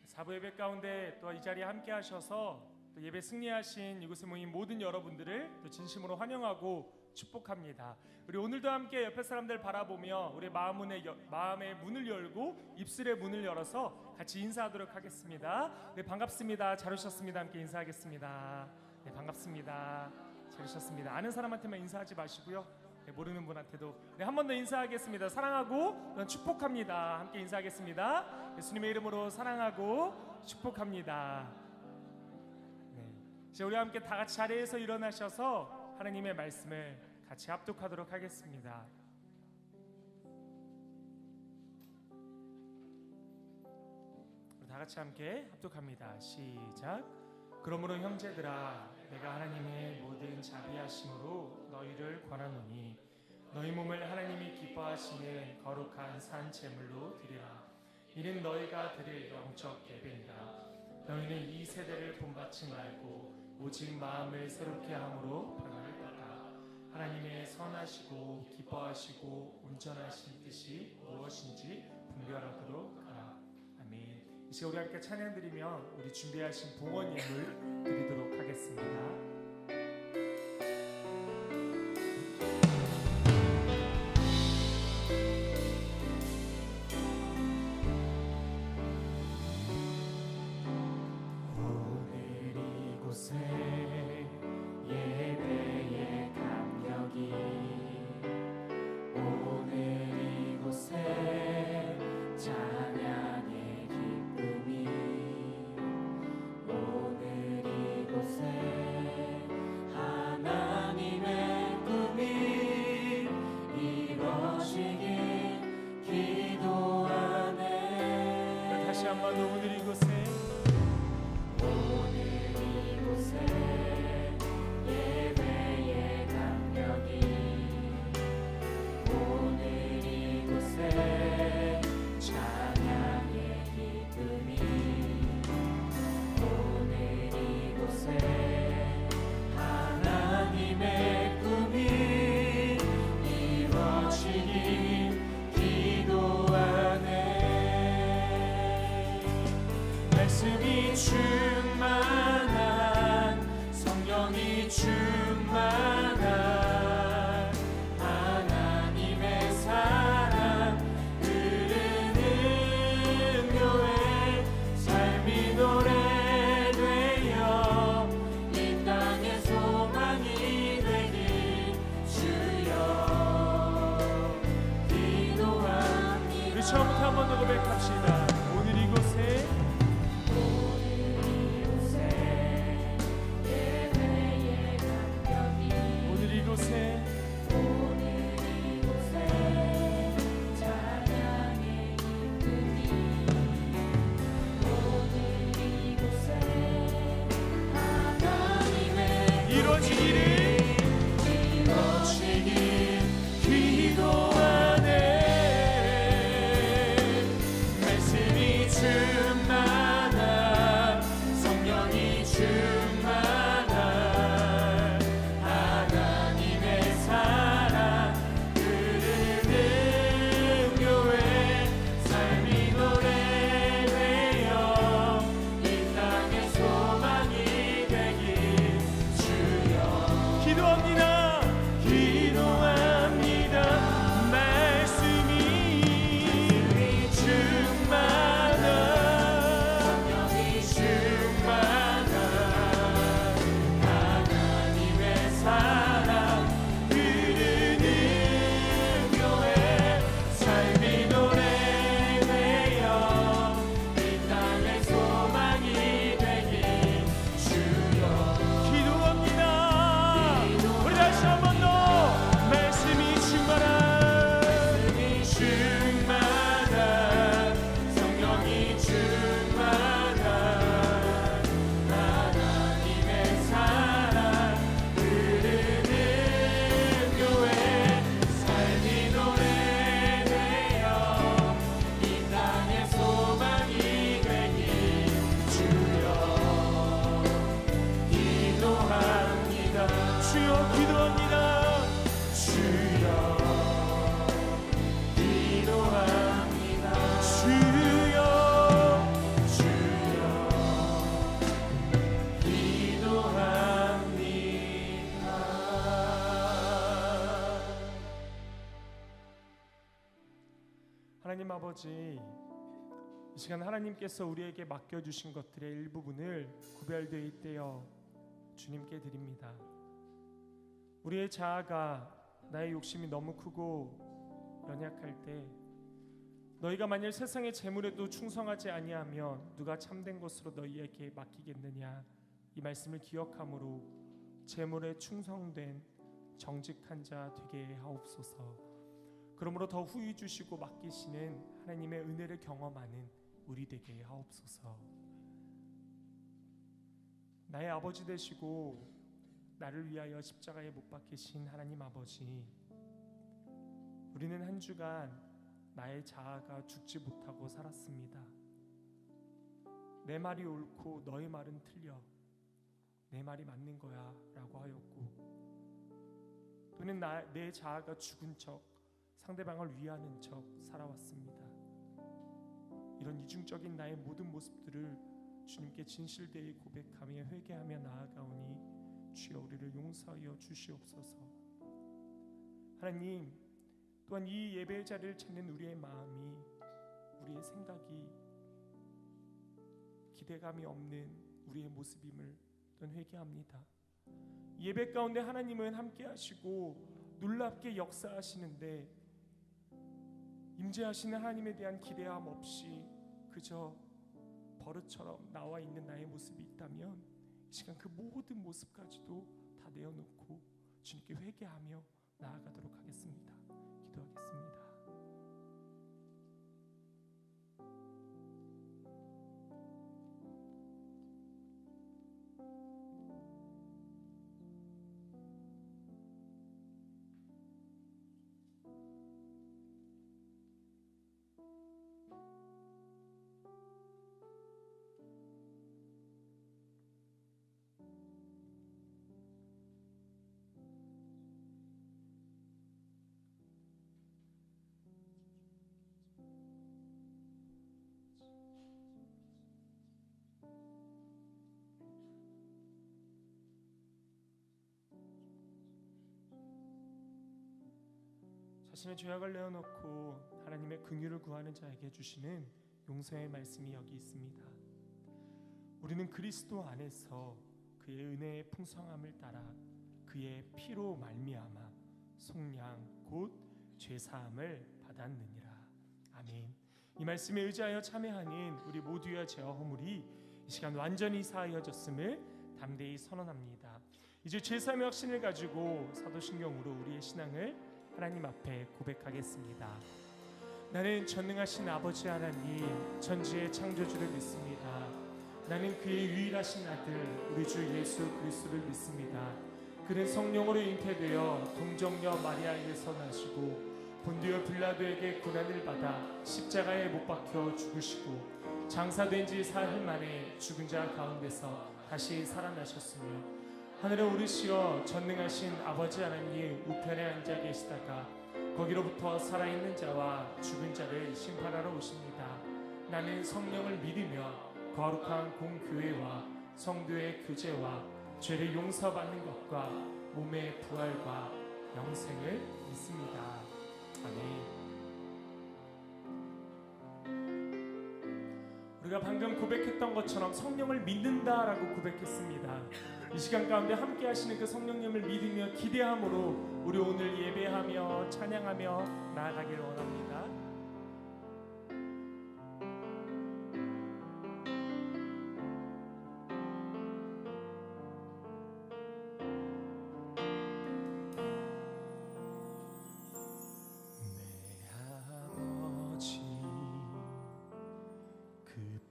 사부 예배 가운데 또 이 자리에 함께 하셔서 또 예배 승리하신 이곳에 모인 모든 여러분들을 또 진심으로 환영하고 축복합니다. 우리 오늘도 함께 옆에 사람들 바라보며 우리 마음의 문을 열고 입술의 문을 열어서 같이 인사하도록 하겠습니다. 네, 반갑습니다. 잘 오셨습니다. 함께 인사하겠습니다. 네, 반갑습니다. 잘 오셨습니다. 아는 사람한테만 인사하지 마시고요. 네, 모르는 분한테도 한 번 더 인사하겠습니다. 사랑하고 축복합니다. 함께 인사하겠습니다. 예수님의 이름으로 사랑하고 축복합니다. 네, 이제 우리 함께 다 같이 자리에서 일어나셔서 하나님의 말씀을 같이 합독하도록 하겠습니다. 우리 다 같이 함께 합독합니다. 시작. 그러므로 형제들아, 내가 하나님의 모든 자비하심으로 너희를 권하노니 너희 몸을 하나님이 기뻐하시는 거룩한 산 제물로 드리라. 이는 너희가 드릴 영적 예배니라. 너희는 이 세대를 본받지 말고 오직 마음을 새롭게 함으로 변화를 받아 하나님의 선하시고 기뻐하시고 온전하신 뜻이 무엇인지 분별하도록 하라. 아멘. 이제 우리 함께 찬양 드리며 우리 준비하신 봉헌 예물 드리도록 하겠습니다. 예배의 감격이 오늘 이곳에 찬양의 기쁨이 오늘 이곳에 하나님의 꿈이 이루어지길 기도하네. 다시 한번 오늘 이곳에 말씀이 충만한 성령이 충만한 하나님의 사랑 흐르는 교회 삶이 노래되어 이 땅의 소망이 되길 주여 기도합니다. 우리 처음부터 한 번 더 고백합시다. 오늘 이곳에 말씀이 하나님 아버지, 이 시간 하나님께서 우리에게 맡겨주신 것들의 일부분을 구별되어 떼어 주님께 드립니다. 우리의 자아가, 나의 욕심이 너무 크고 연약할 때 너희가 만일 세상의 재물에도 충성하지 아니하면 누가 참된 것으로 너희에게 맡기겠느냐, 이 말씀을 기억함으로 재물에 충성된 정직한 자 되게 하옵소서. 그러므로 더 후히 주시고 맡기시는 하나님의 은혜를 경험하는 우리 되게 하옵소서. 나의 아버지 되시고 나를 위하여 십자가에 못 박히신 하나님 아버지, 우리는 한 주간 나의 자아가 죽지 못하고 살았습니다. 내 말이 옳고 너의 말은 틀려, 내 말이 맞는 거야 라고 하였고, 또는 내 자아가 죽은 척 상대방을 위하는 척 살아왔습니다. 이런 이중적인 나의 모든 모습들을 주님께 진실되이 고백하며 회개하며 나아가오니 주여 우리를 용서하여 주시옵소서. 하나님, 또한 이 예배의 자리를 찾는 우리의 마음이, 우리의 생각이 기대감이 없는 우리의 모습임을 또한 회개합니다. 예배 가운데 하나님은 함께 하시고 놀랍게 역사하시는데 임재하시는 하나님에 대한 기대함 없이 그저 버릇처럼 나와 있는 나의 모습이 있다면 이 시간 그 모든 모습까지도 다 내어놓고 주님께 회개하며 나아가도록 하겠습니다. 기도하겠습니다. 자신의 죄악을 내어놓고 하나님의 긍휼을 구하는 자에게 주시는 용서의 말씀이 여기 있습니다. 우리는 그리스도 안에서 그의 은혜의 풍성함을 따라 그의 피로 말미암아 속량 곧 죄사함을 받았느니라. 아멘. 이 말씀에 의지하여 참여하는 우리 모두의 죄와 허물이 이 시간 완전히 사하여졌음을 담대히 선언합니다. 이제 죄사함의 확신을 가지고 사도신경으로 우리의 신앙을 하나님 앞에 고백하겠습니다. 나는 전능하신 아버지 하나님, 천지의 창조주를 믿습니다. 나는 그의 유일하신 아들 우리 주 예수 그리스도를 믿습니다. 그는 성령으로 잉태되어 동정녀 마리아에게서 나시고 본디오 빌라도에게 고난을 받아 십자가에 못 박혀 죽으시고 장사된 지 사흘 만에 죽은 자 가운데서 다시 살아나셨으며 하늘에 오르시어 전능하신 아버지 하나님 우편에 앉아 계시다가 거기로부터 살아있는 자와 죽은 자를 심판하러 오십니다. 나는 성령을 믿으며 거룩한 공교회와 성도의 교제와 죄를 용서받는 것과 몸의 부활과 영생을 믿습니다. 아멘. 우리가 방금 고백했던 것처럼 성령을 믿는다라고 고백했습니다. 이 시간 가운데 함께 하시는 그 성령님을 믿으며 기대함으로 우리 오늘 예배하며 찬양하며 나아가기를 원합니다.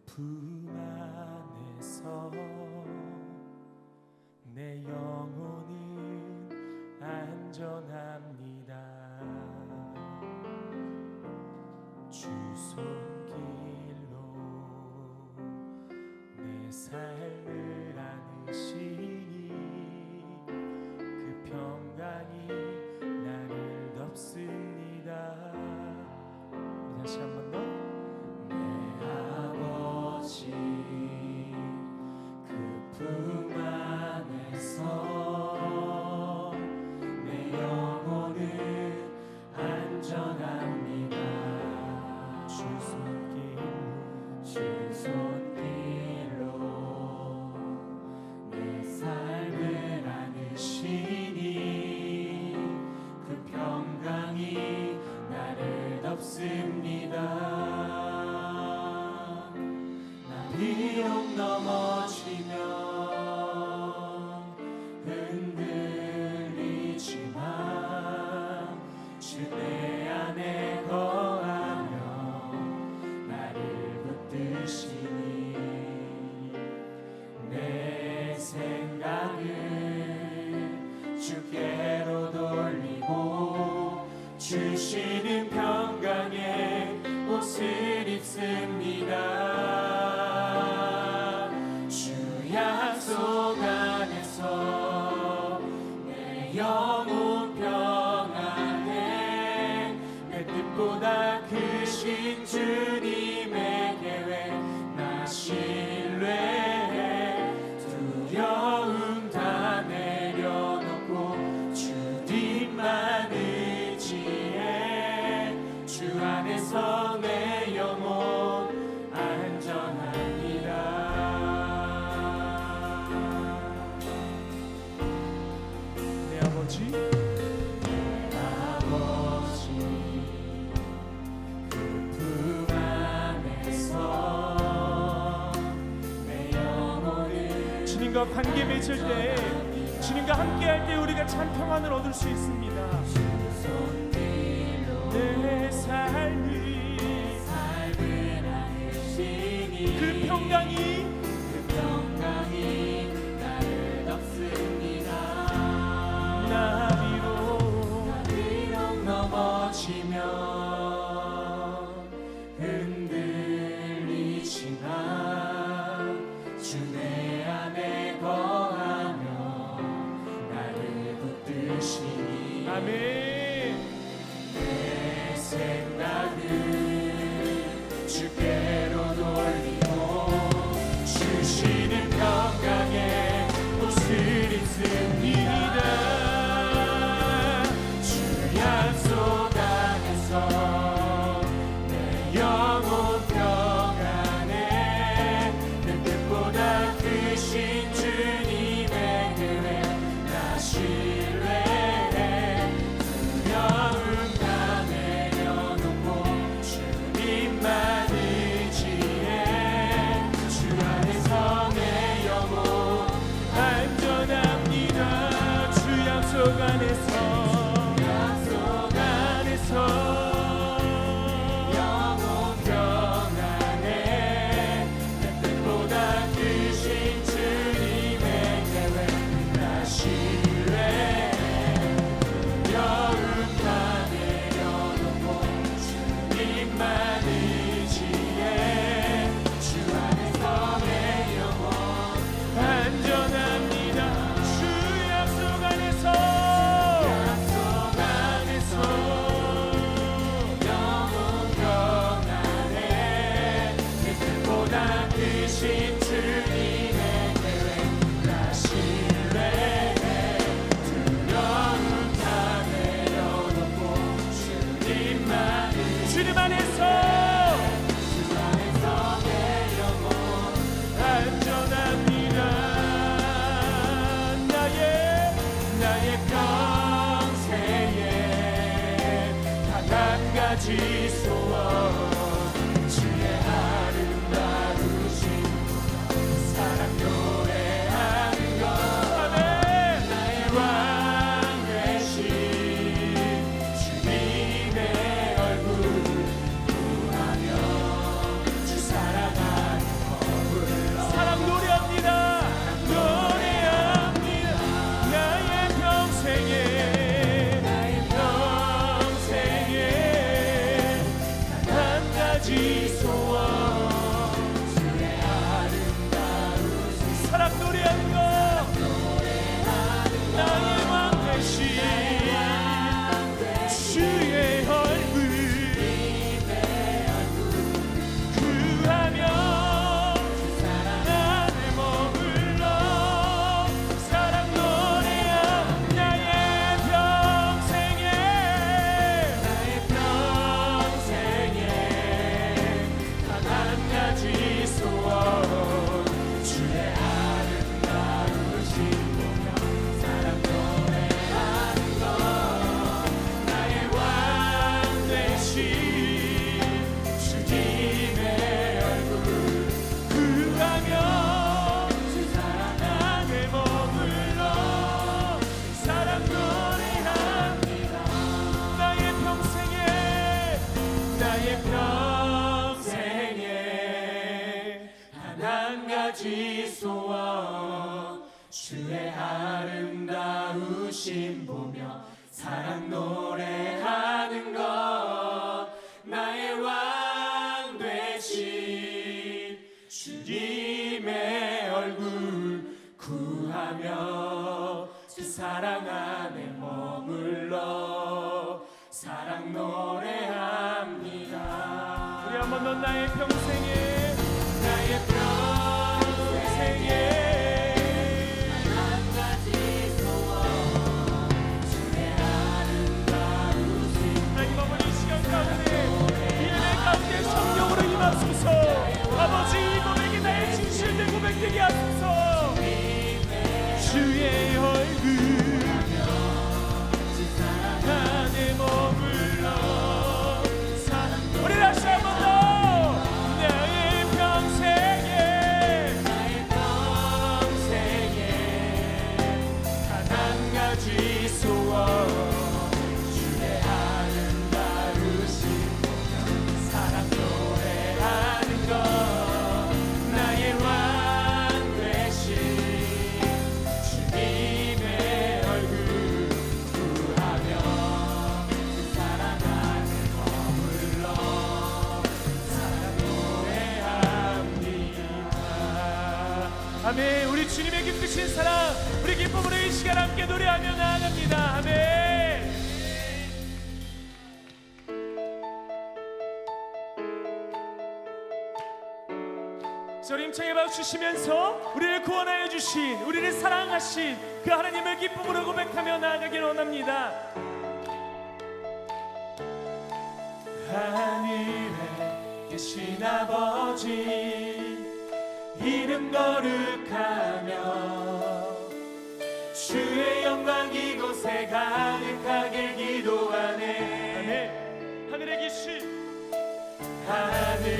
품 안에서 내 영혼은 안전합니다. 주 손길로 내 삶을 안으시니 그 평강이 나를 덮습니다. 다시 한 번 더. 그 품 안에서 내 영혼은 안전합니다. 주 손길로 내 삶을 안으시니 그 평강이 나를 덮습니다. 나 비록 넘어지면 흔들리지만 주 내 안에 거하며 나를 붙드시니 내 생각을 주께로 돌리고 주시는 평강의 옷을 입습니다. 주 약속 안에서 내 영혼 평안해 내 뜻보다 크신 주님의 계획 나 신뢰해 두려움 다 내려놓고 주님만 의지해 주 안에서 내 영혼 안전합니다. 내 아버지 품 안에서 내 영혼을 주님과 관계 맺을 때, 주님과 함께할 때 우리가 참 평안을 얻을 수 있습니다. 손길로 내 삶을 안으시니 그 평강이 나를 덮습니다. 나 비록 넘어지면 흔들리지만 주 내 안에 거하며 나를 붙드시니 아멘. 내 생각을 주께로 돌리고 주시는 평강의 옷을 입습니다. 주 약속 안에서 내 영혼 평안해 내 뜻보다 크신 주님의 계획 나 신뢰해 두려움 다 내려놓고 주님만 의지해 주 안에서 내 영혼 안전합니다. 주 약속 안에서 영혼 평안해 내 뜻보다 크신 주님의 계획 나 신뢰해 두려움 다 내려놓고 주님만 의지해 주 안에서 내 영혼 안전합니다. 주 약속 안에서 영혼 평안해 내 뜻보다 크신 주님의 계획 나 신뢰해 두려움 다 내려놓고 주님만 주님 안에서 주 안에서 내 영혼 안전합니다. 나의 평생에 단 한 가지 소원 주의 아름다우신 사랑 노래하는 것 아멘. 나의 왕 되신 주님의 얼굴 구하며 주 사랑하는 허물러 사랑 노래합니다. 노래합니다. 나의 평생에 단 한 가지 소원 주의 아름다우신 사랑 노래하는 것 나의 왕 되신 주의 얼굴 구하며 나를 머물러 사랑 노래하 나의 평생에 가지 소원 주의 아름다우심 보며 사랑 노래하는 것 나의 왕 되신 주님의 얼굴 구하며 주 사랑 안에 머물러 사랑 노래합니다. 우리 한번 더 나의 평생에 나의 평생에 한 가지 소원 주의 아름다우신 하나님 아버지 이 시간 가운데 이 예배 가운데 성령으로 임하소서. 아버지 이 고백이 나의 진실된 고백되게 하소서. 주의 얼굴 안에 머물러 우리 다시 한 번 더 나의 평생에 단 한 가지 소원 주의 아름다우신 사랑 노래하는 것 나의 왕 되신 주님의 얼굴 구하며 그 사랑 안에 머물러 사랑 노래합니다. 아멘. 우리 주님의 기쁘신 사랑 우리 기쁨으로 이 시간 함께 노래하며 나아갑니다. 아멘. 저리 힘차게 박수치시면서 우리를 구원하여 주신 우리를 사랑하신 그 하나님을 기쁨으로 고백하며 나아가길 원합니다. 하늘에 계신 아버지 이름 거룩하며 주의 영광 이곳에 가득하길 기도하네. 아멘. 하늘에 계신 하늘에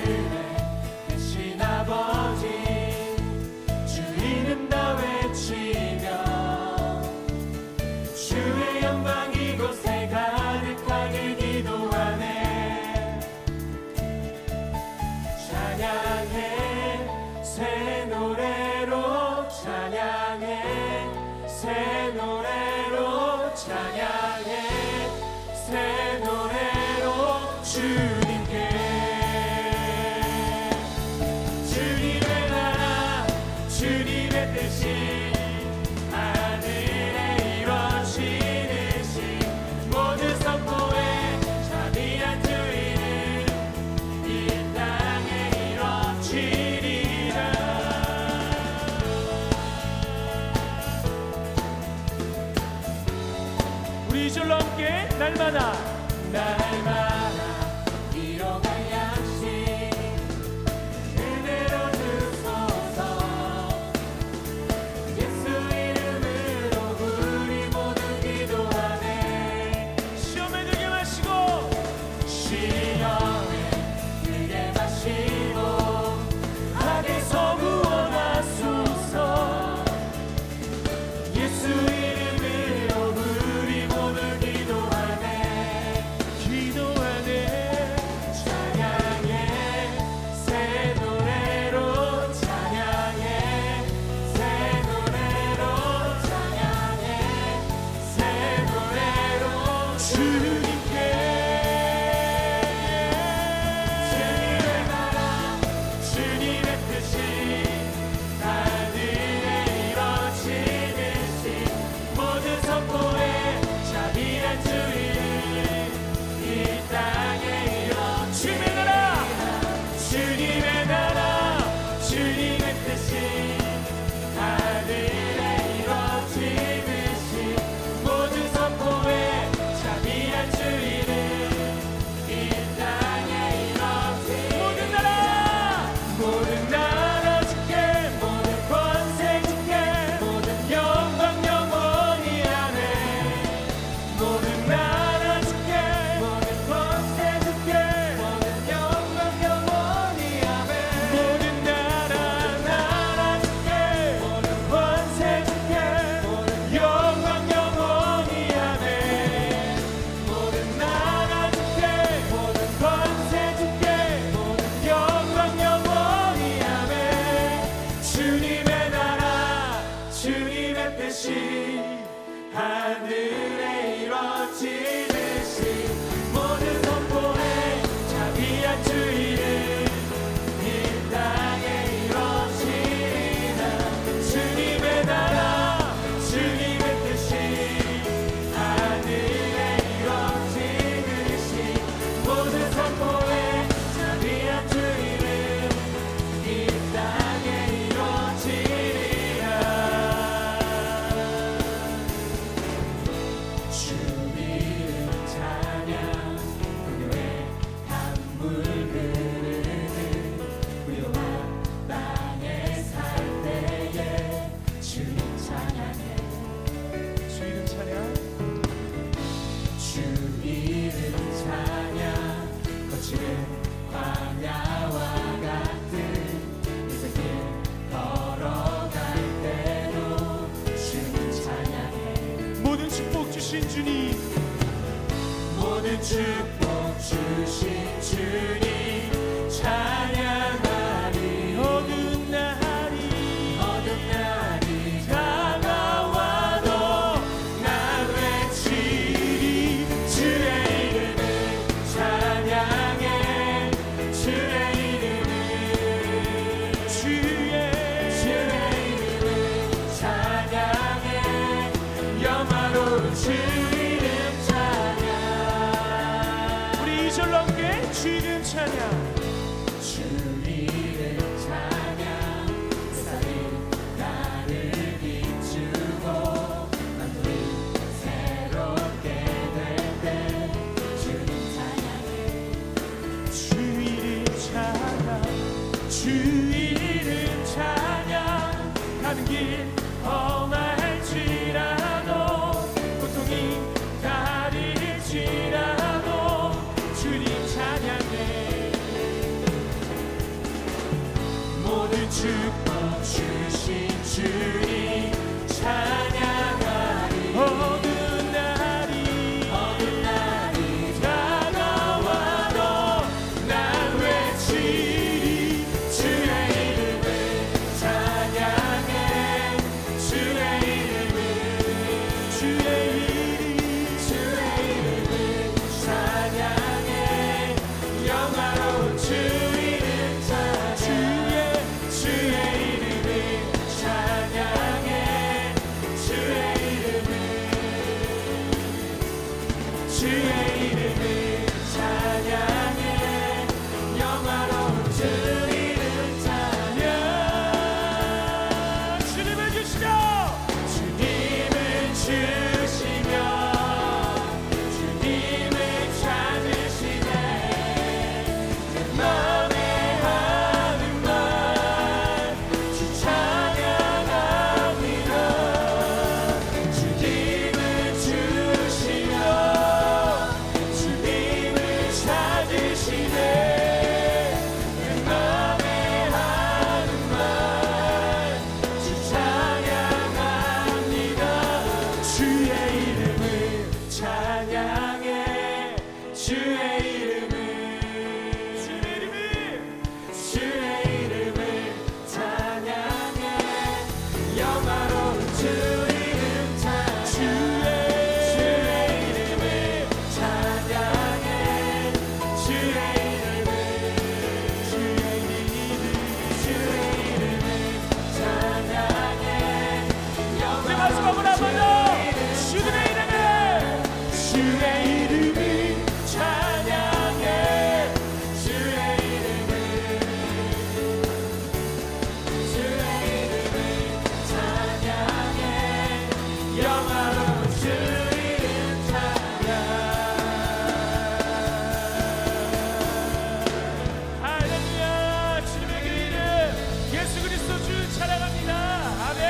계신 아버지 주 이름 다 외치며 주의 영광 이곳에 가득하길 기도하네. 찬양해 새 노래로 찬양해 새 노래로 찬양해 새 노래로 주님께 주님의 나라 주님의 뜻이 하늘에 이루어지듯이 모든 선포에 자비한 주의는 이 땅에 이루어지리라. 우리 이절로 함께 날마다 일어갈 양식 그대로 주소서. 예수 이름으로 우리 모두 기도하네. 시험에 들게 마시고 시험에 들게 마시고 악에서 구원하소서. 예수 이름으로 우리 모두 기도하네. 기도하네. 주님 모든 축복 주신 주님 찬양하리 어두운 날이 다가와도 난 외치리 주의 이름을 찬양해 주의 이름을 이름을 찬양해 영화로운 주 이름 찬양 우리 이절로 함께 주 이름 찬양 주 이름 찬양 세상이 나를 비추고 만물이 새롭게 될 때 주님 찬양해 주 이름 찬양 주 이름 찬양 가는 길 험할지라도 고통이 가릴지라도 주님 찬양해 모든 축복 주신 주님 찬양하리 어두운 날이 다가와도 난 외치리 주의 이름을 찬양해 주의 이름을 찬양해 영화로운 주 이름 찬양 주의 이름을 찬양해 주의 이름을 찬양해 영화로운 주 이름 찬양 주님을 주시며 주님을 주시며 주님을 찾으시네 내 맘에 하는 말 주 찬양합니다 주님을 주시며 주님을 찾으시네 내 맘에 하는 말 주 찬양합니다 주의 이름을 찬양해 주의 이름을 찬양해 영화로운 주 이름 찬양 주의 이름을 찬양해 주의 이름을 찬양해 우리 마지막으로 한번 더 주님의 이름을 주의 이름을 찬양해 주의 이름을 찬양해 영화로운 주 이름 찬양 할렐루야 주님의 그 이름 예수 그리스도 주 찬양합니다 아멘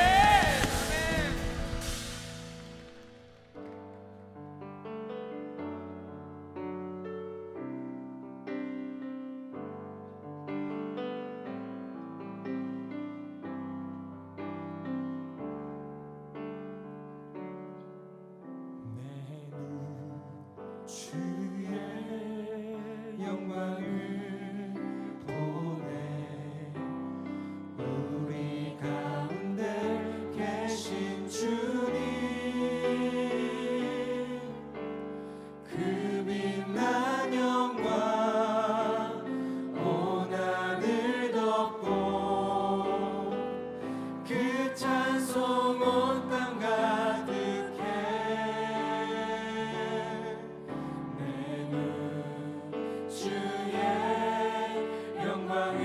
주의 영광을 보내 우리 가운데 계신 주님 그 빛난 영광 온 하늘 덮고 그 찬송 온 땅 가득해 내 눈 주의 영광을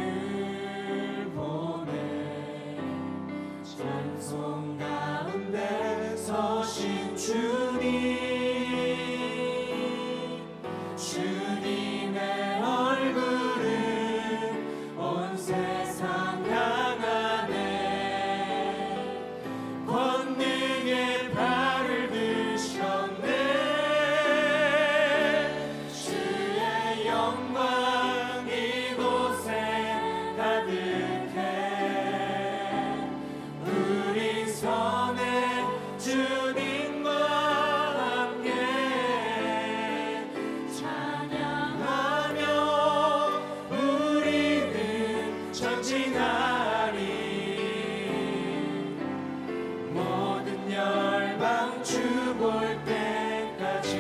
보내 찬송 가운데 서신 주님 주님의 얼굴을 온 세상 향하네 권능의 발을 드셨네 주의 영광 이곳에 가득해 우리 손에 주님과 전진하리 모든 열방 주 볼 때까지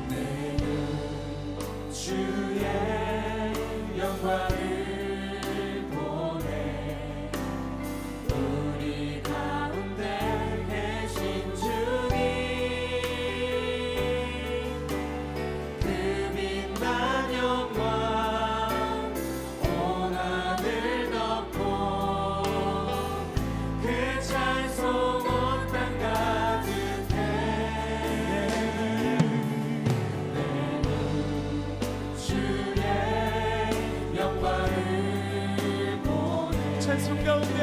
내 눈 주의 영광을 보내 우리 가운데 계신 주님 그 빛난 영광 온 하늘 덮고 그 찬송 온 땅 가득해 내 눈 주의 영광을 보내 찬송 가운데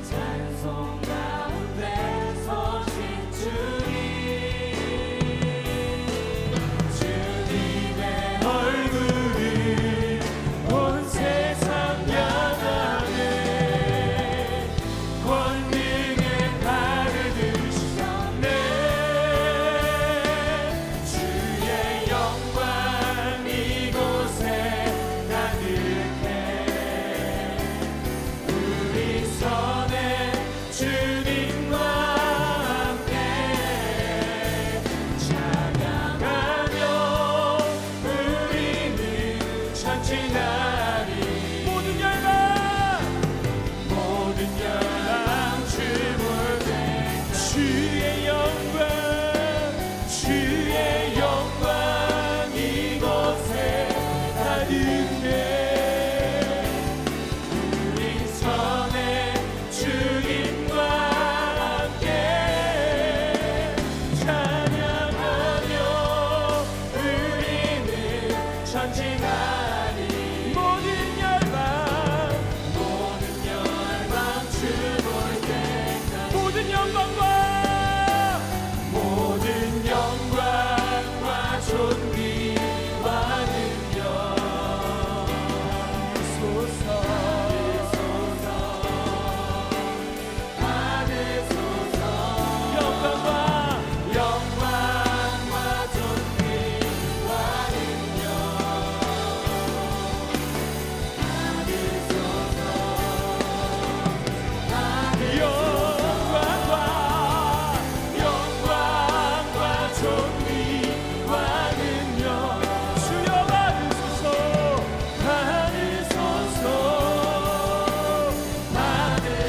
찬송 가운데 서신 주님 주님의 얼굴을 온 세상 향하네 권능의 발을 드셨네 주의 영광 이곳에 가득해 우리 선에 주님과 함께 찬양하며 우리는 전진하리 모든 열방 주볼 때 주의 영광 이곳에 가득해 우리 선에 주님과 함께 찬양하며 우리는 전진하리 모든 열방 주볼 때까지 모든 영광과 존귀와 능력 영광과 존귀와 영광과 존귀와 능력 주여 받으소서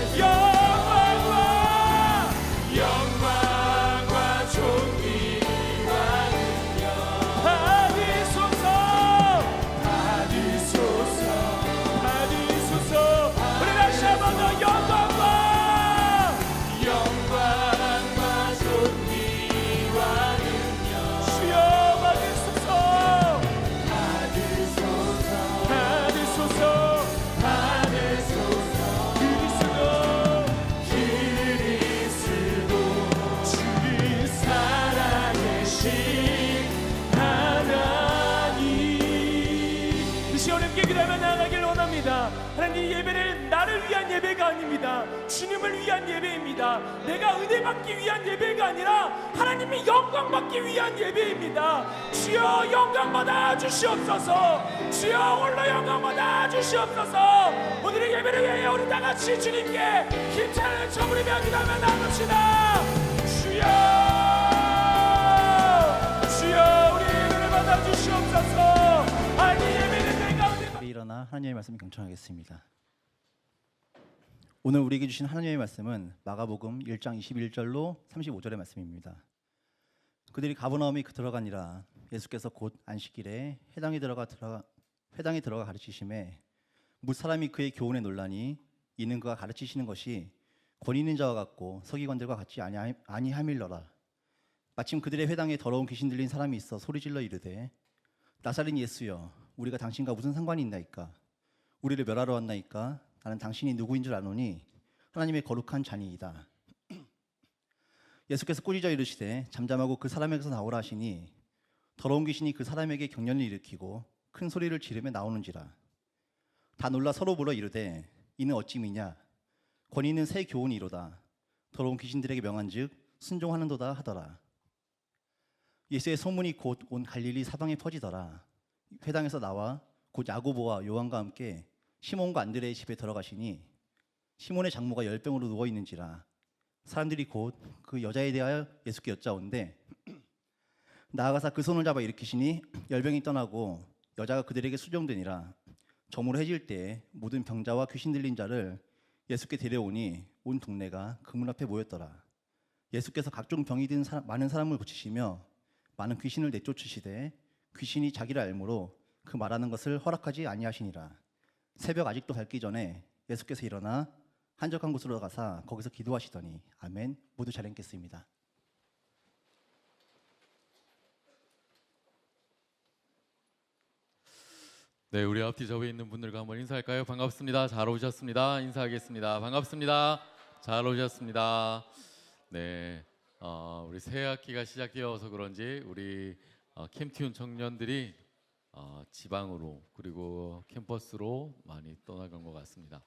영광과 존귀와 능력 받으소서 우리 다시 한번 더 영광과 존귀와 능력 주여 받으소서 그리스도 주를 살아계신 하나님 이 시간에 함께 기도하며 나아가길 원합니다. 하나님 이 예배는 나를 위한 예배가 아닙니다. 주님을 위한 예배입니다. 내가 은혜 받기 위한 예배가 아니라 하나님이 영광 받기 위한 예배입니다. 주여 영광 받아 주시옵소서. 주여 홀로 영광 받아 주시옵소서. 오늘의 예배를 위하여 우리 다 같이 주님께 힘차는 저부리며 기도하며 나눕시다. 주여 우리 예배를 받아 주시옵소서. 아니 예배는 내가 은혜 일어나 하나님의 말씀을 경청하겠습니다. 오늘 우리에게 주신 하나님의 말씀은 마가복음 1장 21절로 35절의 말씀입니다. 그들이 가버나움에 들어가니라. 예수께서 곧 안식일에 회당에 들어가 가르치심에 뭇 사람이 그의 교훈에 놀라니 이는 그가 가르치시는 것이 권위 있는 자와 같고 서기관들과 같지 아니함일러라. 마침 그들의 회당에 더러운 귀신 들린 사람이 있어 소리질러 이르되 나사렛 예수여 우리가 당신과 무슨 상관이 있나이까? 우리를 멸하러 왔나이까? 나는 당신이 누구인 줄 아노니 하나님의 거룩한 자니이다. 예수께서 꾸짖어 이르시되 잠잠하고 그 사람에게서 나오라 하시니 더러운 귀신이 그 사람에게 경련을 일으키고 큰 소리를 지르며 나오는지라. 다 놀라 서로 물어 이르되 이는 어찌미냐? 권위 있는 새 교훈이로다. 더러운 귀신들에게 명한즉 순종하는도다 하더라. 예수의 소문이 곧 온 갈릴리 사방에 퍼지더라. 회당에서 나와 곧 야고보와 요한과 함께 시몬과 안드레의 집에 들어가시니 시몬의 장모가 열병으로 누워 있는지라. 사람들이 곧 그 여자에 대하여 예수께 여짜온대 나아가사 그 손을 잡아 일으키시니 열병이 떠나고 여자가 그들에게 수종되니라. 저물어 해질 때에 모든 병자와 귀신 들린 자를 예수께 데려오니 온 동네가 그 문 앞에 모였더라. 예수께서 각종 병이 든 많은 사람을 고치시며 많은 귀신을 내쫓으시되 귀신이 자기를 알므로 그 말하는 것을 허락하지 아니하시니라. 새벽 아직도 밝기 전에 예수께서 일어나 한적한 곳으로 가사 거기서 기도하시더니 아멘. 모두 잘 읽겠습니다. 네, 우리 앞뒤 접해 있는 분들과 한번 인사할까요? 반갑습니다. 잘 오셨습니다. 인사하겠습니다. 반갑습니다. 잘 오셨습니다. 네, 우리 새 학기가 시작되어서 그런지 우리 캠티운 청년들이 지방으로 그리고 캠퍼스로 많이 떠나간 것 같습니다.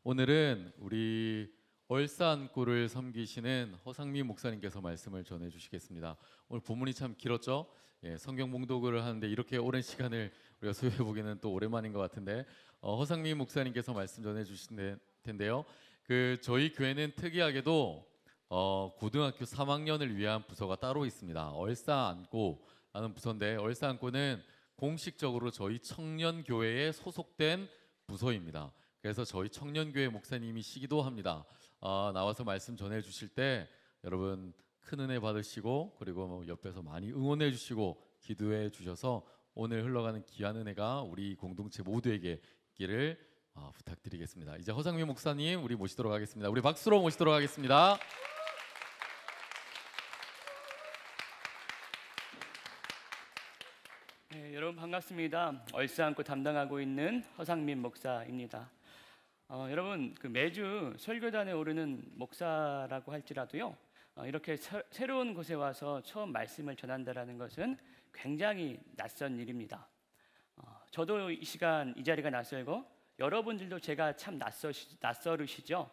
오늘은 우리 얼싸안고를 섬기시는 허상미 목사님께서 말씀을 전해주시겠습니다. 오늘 본문이 참 길었죠? 예, 성경 봉독을 하는데 이렇게 오랜 시간을 우리가 소요해 보기는 또 오랜만인 것 같은데 허상미 목사님께서 말씀 전해주실 텐데요. 저희 교회는 특이하게도 고등학교 3학년을 위한 부서가 따로 있습니다. 얼싸안고라는 부서인데 얼싸안고는 공식적으로 저희 청년교회에 소속된 부서입니다. 그래서 저희 청년교회 목사님이시기도 합니다. 나와서 말씀 전해주실 때 여러분 큰 은혜 받으시고 그리고 옆에서 많이 응원해 주시고 기도해 주셔서 오늘 흘러가는 귀한 은혜가 우리 공동체 모두에게 있기를 부탁드리겠습니다. 이제 허상미 목사님 우리 모시도록 하겠습니다. 우리 박수로 모시도록 하겠습니다. 네, 여러분 반갑습니다. 얼싸안고 담당하고 있는 허상민 목사입니다. 여러분 매주 설교단에 오르는 목사라고 할지라도요. 이렇게 새로운 곳에 와서 처음 말씀을 전한다라는 것은 굉장히 낯선 일입니다. 저도 이 시간 이 자리가 낯설고 여러분들도 제가 참 낯설으시죠.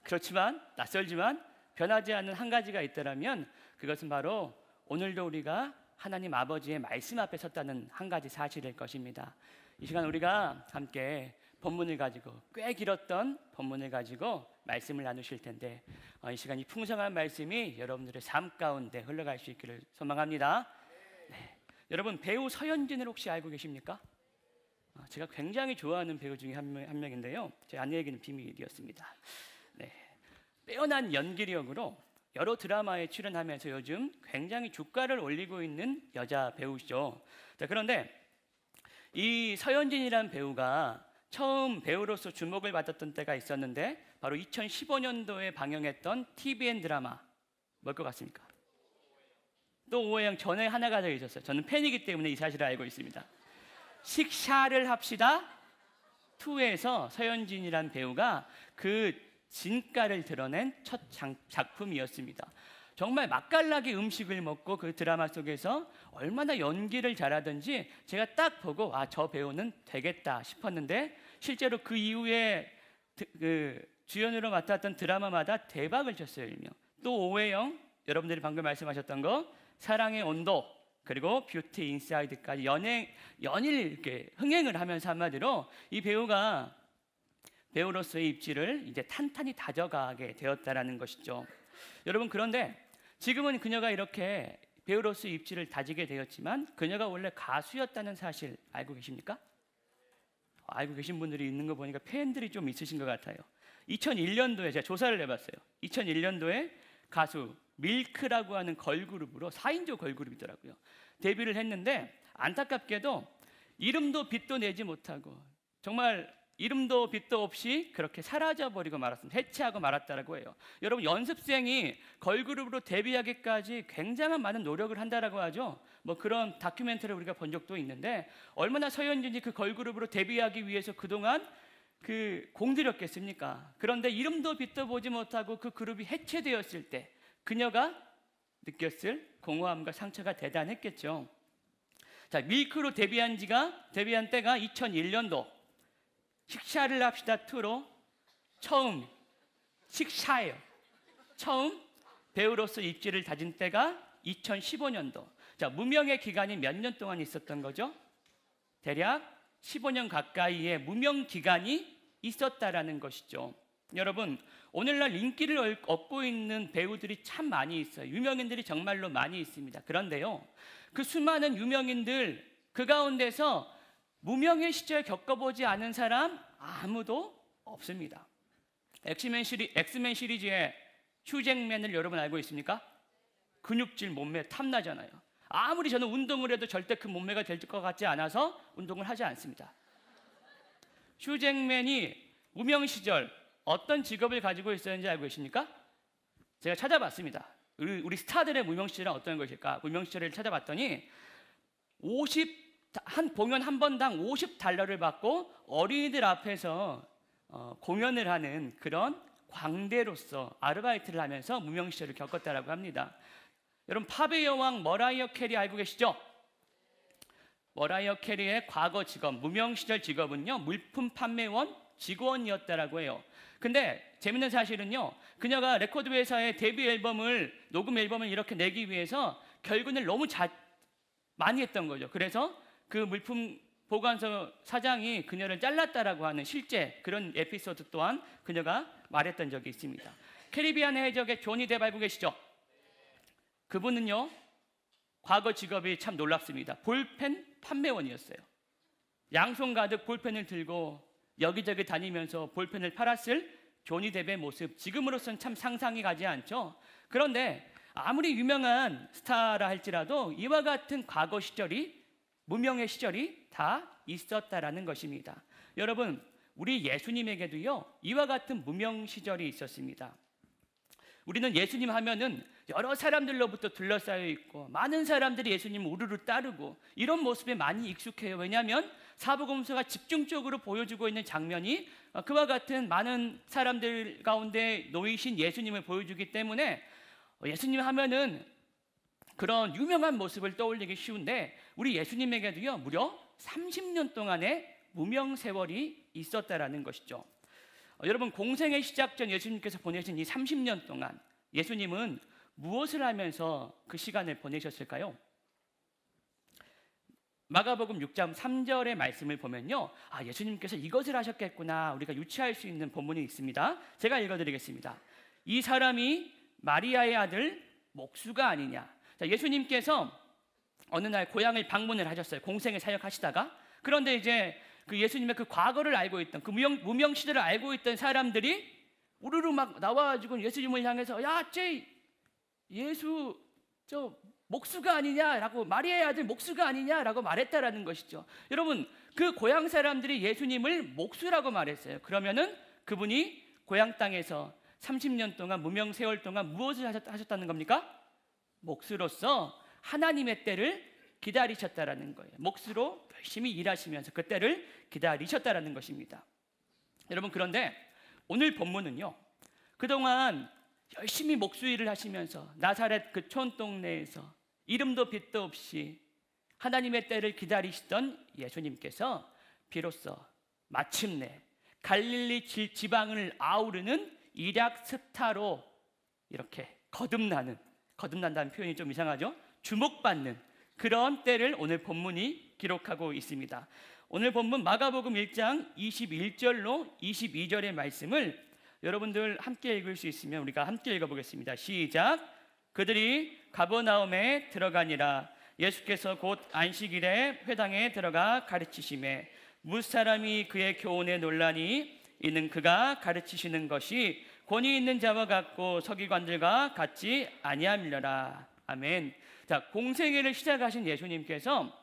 그렇지만 낯설지만 변하지 않는 한 가지가 있다면 그것은 바로 오늘도 우리가 하나님 아버지의 말씀 앞에 섰다는 한 가지 사실일 것입니다. 이 시간 우리가 함께 본문을 가지고 꽤 길었던 본문을 가지고 말씀을 나누실 텐데 이 시간 이 풍성한 말씀이 여러분들의 삶 가운데 흘러갈 수 있기를 소망합니다. 네. 여러분 배우 서현진을 혹시 알고 계십니까? 제가 굉장히 좋아하는 배우 중에 한 명인데요. 제 아내에게는 비밀이었습니다. 네. 빼어난 연기력으로 여러 드라마에 출연하면서 요즘 굉장히 주가를 올리고 있는 여자 배우시죠. 자, 그런데 이 서현진이라는 배우가 처음 배우로서 주목을 받았던 때가 있었는데 바로 2015년도에 방영했던 TVN 드라마 뭘 것 같습니까? 또 오해영 전에 하나가 더 있었어요. 저는 팬이기 때문에 이 사실을 알고 있습니다. 식샤를 합시다 2에서 서현진이란 배우가 그 진가를 드러낸 첫 작품이었습니다. 정말 맛깔나게 음식을 먹고 그 드라마 속에서 얼마나 연기를 잘하든지 제가 딱 보고 저 배우는 되겠다 싶었는데 실제로 그 이후에 주연으로 맡았던 드라마마다 대박을 쳤어요. 일명. 또 오해영 여러분들이 방금 말씀하셨던 거 사랑의 온도 그리고 뷰티 인사이드까지 연일 이렇게 흥행을 하면서 한마디로 이 배우가 배우로서의 입지를 이제 탄탄히 다져가게 되었다라는 것이죠. 여러분 그런데 지금은 그녀가 이렇게 배우로서의 입지를 다지게 되었지만 그녀가 원래 가수였다는 사실 알고 계십니까? 알고 계신 분들이 있는 거 보니까 팬들이 좀 있으신 것 같아요. 2001년도에 제가 조사를 해봤어요. 2001년도에 가수 밀크라고 하는 걸그룹으로 4인조 걸그룹이더라고요. 데뷔를 했는데 안타깝게도 이름도 빛도 내지 못하고 정말 이름도 빛도 없이 그렇게 사라져버리고 말았습니다. 해체하고 말았다라고 해요. 여러분 연습생이 걸그룹으로 데뷔하기까지 굉장한 많은 노력을 한다라고 하죠. 뭐 그런 다큐멘터리를 우리가 본 적도 있는데 얼마나 서현진이 그 걸그룹으로 데뷔하기 위해서 그동안 공들였겠습니까? 그런데 이름도 빛도 보지 못하고 그 그룹이 해체되었을 때 그녀가 느꼈을 공허함과 상처가 대단했겠죠. 자, 밀크로 데뷔한 때가 2001년도 식샤를 합시다 2로 처음 배우로서 입지를 다진 때가 2015년도. 자, 무명의 기간이 몇 년 동안 있었던 거죠? 대략 15년 가까이의 무명 기간이 있었다라는 것이죠. 여러분, 오늘날 인기를 얻고 있는 배우들이 참 많이 있어요. 유명인들이 정말로 많이 있습니다. 그런데요, 그 수많은 유명인들 그 가운데서 무명의 시절 겪어보지 않은 사람 아무도 없습니다. 엑스맨 시리즈의 휴잭맨을 여러분 알고 있습니까? 근육질 몸매 탐나잖아요. 아무리 저는 운동을 해도 절대 그 몸매가 될 것 같지 않아서 운동을 하지 않습니다. 휴잭맨이 무명 시절 어떤 직업을 가지고 있었는지 알고 계십니까? 제가 찾아봤습니다. 우리 스타들의 무명 시절은 어떤 것일까? 무명 시절을 찾아봤더니 한 공연 한 번당 $50를 받고 어린이들 앞에서 공연을 하는 그런 광대로서 아르바이트를 하면서 무명 시절을 겪었다라고 합니다. 여러분, 팝의 여왕 머라이어 캐리 알고 계시죠? 머라이어 캐리의 과거 직업, 무명 시절 직업은요, 물품 판매원 직원이었다라고 해요. 근데 재밌는 사실은요, 그녀가 레코드 회사에 데뷔 앨범을, 녹음 앨범을 이렇게 내기 위해서 결근을 너무 많이 했던 거죠. 그래서 그 물품 보관소 사장이 그녀를 잘랐다라고 하는 실제 그런 에피소드 또한 그녀가 말했던 적이 있습니다. 캐리비안 해적의 조니 뎁 알고 계시죠? 그분은요, 과거 직업이 참 놀랍습니다. 볼펜 판매원이었어요. 양손 가득 볼펜을 들고 여기저기 다니면서 볼펜을 팔았을 조니 뎁의 모습, 지금으로서는 참 상상이 가지 않죠. 그런데 아무리 유명한 스타라 할지라도 이와 같은 과거 시절이, 무명의 시절이 다 있었다라는 것입니다. 여러분, 우리 예수님에게도요, 이와 같은 무명 시절이 있었습니다. 우리는 예수님 하면은 여러 사람들로부터 둘러싸여 있고 많은 사람들이 예수님을 우르르 따르고 이런 모습에 많이 익숙해요. 왜냐하면 사복음서가 집중적으로 보여주고 있는 장면이 그와 같은 많은 사람들 가운데 놓이신 예수님을 보여주기 때문에 예수님 하면은 그런 유명한 모습을 떠올리기 쉬운데, 우리 예수님에게도요, 무려 30년 동안의 무명 세월이 있었다라는 것이죠. 여러분, 공생의 시작 전 예수님께서 보내신 이 30년 동안 예수님은 무엇을 하면서 그 시간을 보내셨을까요? 마가복음 6장 3절의 말씀을 보면요, 예수님께서 이것을 하셨겠구나 우리가 유추할 수 있는 본문이 있습니다. 제가 읽어드리겠습니다. 이 사람이 마리아의 아들 목수가 아니냐. 자, 예수님께서 어느 날 고향을 방문을 하셨어요. 공생의 사역하시다가. 그런데 이제 그 예수님의 그 과거를 알고 있던, 그 무명 시대를 알고 있던 사람들이 우르르 막 나와가지고 예수님을 향해서, 야, 예수 저 목수가 아니냐라고, 마리아의 아들 목수가 아니냐라고 말했다라는 것이죠. 여러분, 그 고향 사람들이 예수님을 목수라고 말했어요. 그러면은 그분이 고향 땅에서 30년 동안, 무명 세월 동안 무엇을 하셨다는 겁니까? 목수로서 하나님의 때를 기다리셨다라는 거예요. 목수로 열심히 일하시면서 그 때를 기다리셨다라는 것입니다. 여러분, 그런데 오늘 본문은요, 그동안 열심히 목수 일을 하시면서 나사렛 그 촌동네에서 이름도 빛도 없이 하나님의 때를 기다리시던 예수님께서 비로소 마침내 갈릴리 지방을 아우르는 일약 스타로 이렇게 거듭난다는 표현이 좀 이상하죠? 주목받는 그런 때를 오늘 본문이 기록하고 있습니다. 오늘 본문 마가복음 1장 21절로 22절의 말씀을 여러분들 함께 읽을 수 있으면 우리가 함께 읽어보겠습니다. 시작. 그들이 가버나움에 들어가니라. 예수께서 곧 안식일에 회당에 들어가 가르치시매 무사람이 그의 교훈에 놀라니 이는 그가 가르치시는 것이 권위 있는 자와 같고 서기관들과 같지 아니함이라. 아멘. 자, 공생애를 시작하신 예수님께서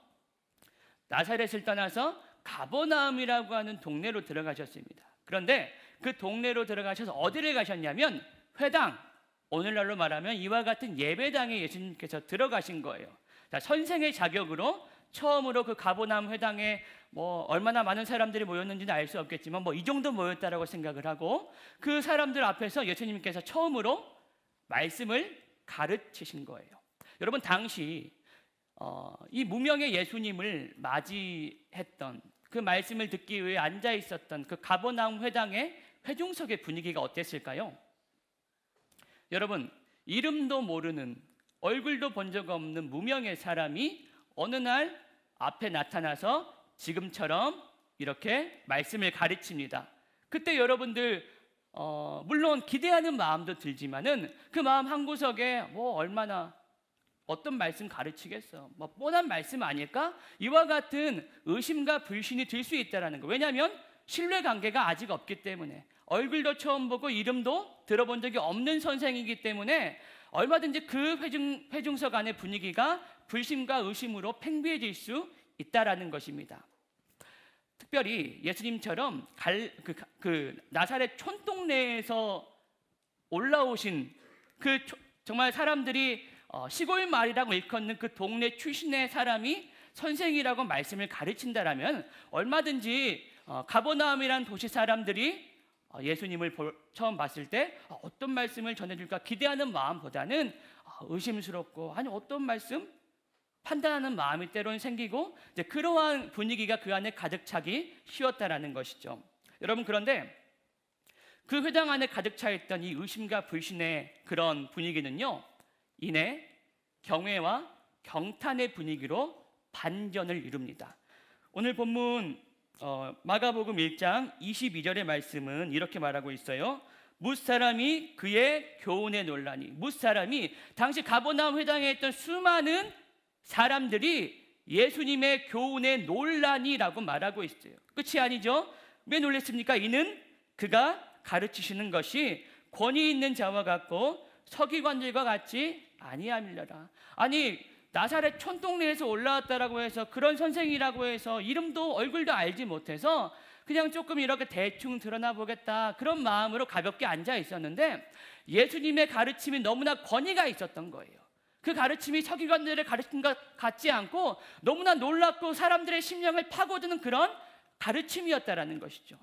나사렛을 떠나서 가버나움이라고 하는 동네로 들어가셨습니다. 그런데 그 동네로 들어가셔서 어디를 가셨냐면 회당, 오늘날로 말하면 이와 같은 예배당에 예수님께서 들어가신 거예요. 자, 선생의 자격으로 처음으로 그 가버나움 회당에 얼마나 많은 사람들이 모였는지는 알 수 없겠지만 이 정도 모였다라고 생각을 하고 그 사람들 앞에서 예수님께서 처음으로 말씀을 가르치신 거예요. 여러분, 당시 이 무명의 예수님을 맞이했던, 그 말씀을 듣기 위해 앉아 있었던 그 가버나움 회당의 회중석의 분위기가 어땠을까요? 여러분, 이름도 모르는 얼굴도 본 적 없는 무명의 사람이 어느 날 앞에 나타나서 지금처럼 이렇게 말씀을 가르칩니다. 그때 여러분들 물론 기대하는 마음도 들지만은 그 마음 한구석에 뭐 얼마나 어떤 말씀 가르치겠어? 뭐 뻔한 말씀 아닐까? 이와 같은 의심과 불신이 들 수 있다라는 거. 왜냐하면 신뢰 관계가 아직 없기 때문에 얼굴도 처음 보고 이름도 들어본 적이 없는 선생이기 때문에 얼마든지 그 회중석 안의 분위기가 불신과 의심으로 팽배해질 수 있다라는 것입니다. 특별히 예수님처럼 나사렛 촌동네에서 올라오신 정말 사람들이 시골 마을이라고 일컫는 그 동네 출신의 사람이 선생이라고 말씀을 가르친다라면 얼마든지 가버나움이라는 도시 사람들이 예수님을 처음 봤을 때 어떤 말씀을 전해줄까 기대하는 마음보다는 의심스럽고 아니 어떤 말씀? 판단하는 마음이 때로는 생기고 이제 그러한 분위기가 그 안에 가득 차기 쉬웠다라는 것이죠. 여러분 그런데 그 회당 안에 가득 차 있던 이 의심과 불신의 그런 분위기는요. 이내 경외와 경탄의 분위기로 반전을 이룹니다. 오늘 본문 마가복음 1장 22절의 말씀은 이렇게 말하고 있어요. 뭇사람이 그의 교훈에 놀라니. 뭇사람이 당시 가버나움 회당에 있던 수많은 사람들이 예수님의 교훈에 놀라니라고 말하고 있어요. 끝이 아니죠. 왜 놀랐습니까? 이는 그가 가르치시는 것이 권위 있는 자와 같고 서기관들과 같이 아니함이라. 아니 나사렛 촌동네에서 올라왔다라고 해서 그런 선생이라고 해서 이름도 얼굴도 알지 못해서 그냥 조금 이렇게 대충 드러나 보겠다 그런 마음으로 가볍게 앉아 있었는데 예수님의 가르침이 너무나 권위가 있었던 거예요. 그 가르침이 서기관들의 가르침과 같지 않고 너무나 놀랍고 사람들의 심령을 파고드는 그런 가르침이었다라는 것이죠.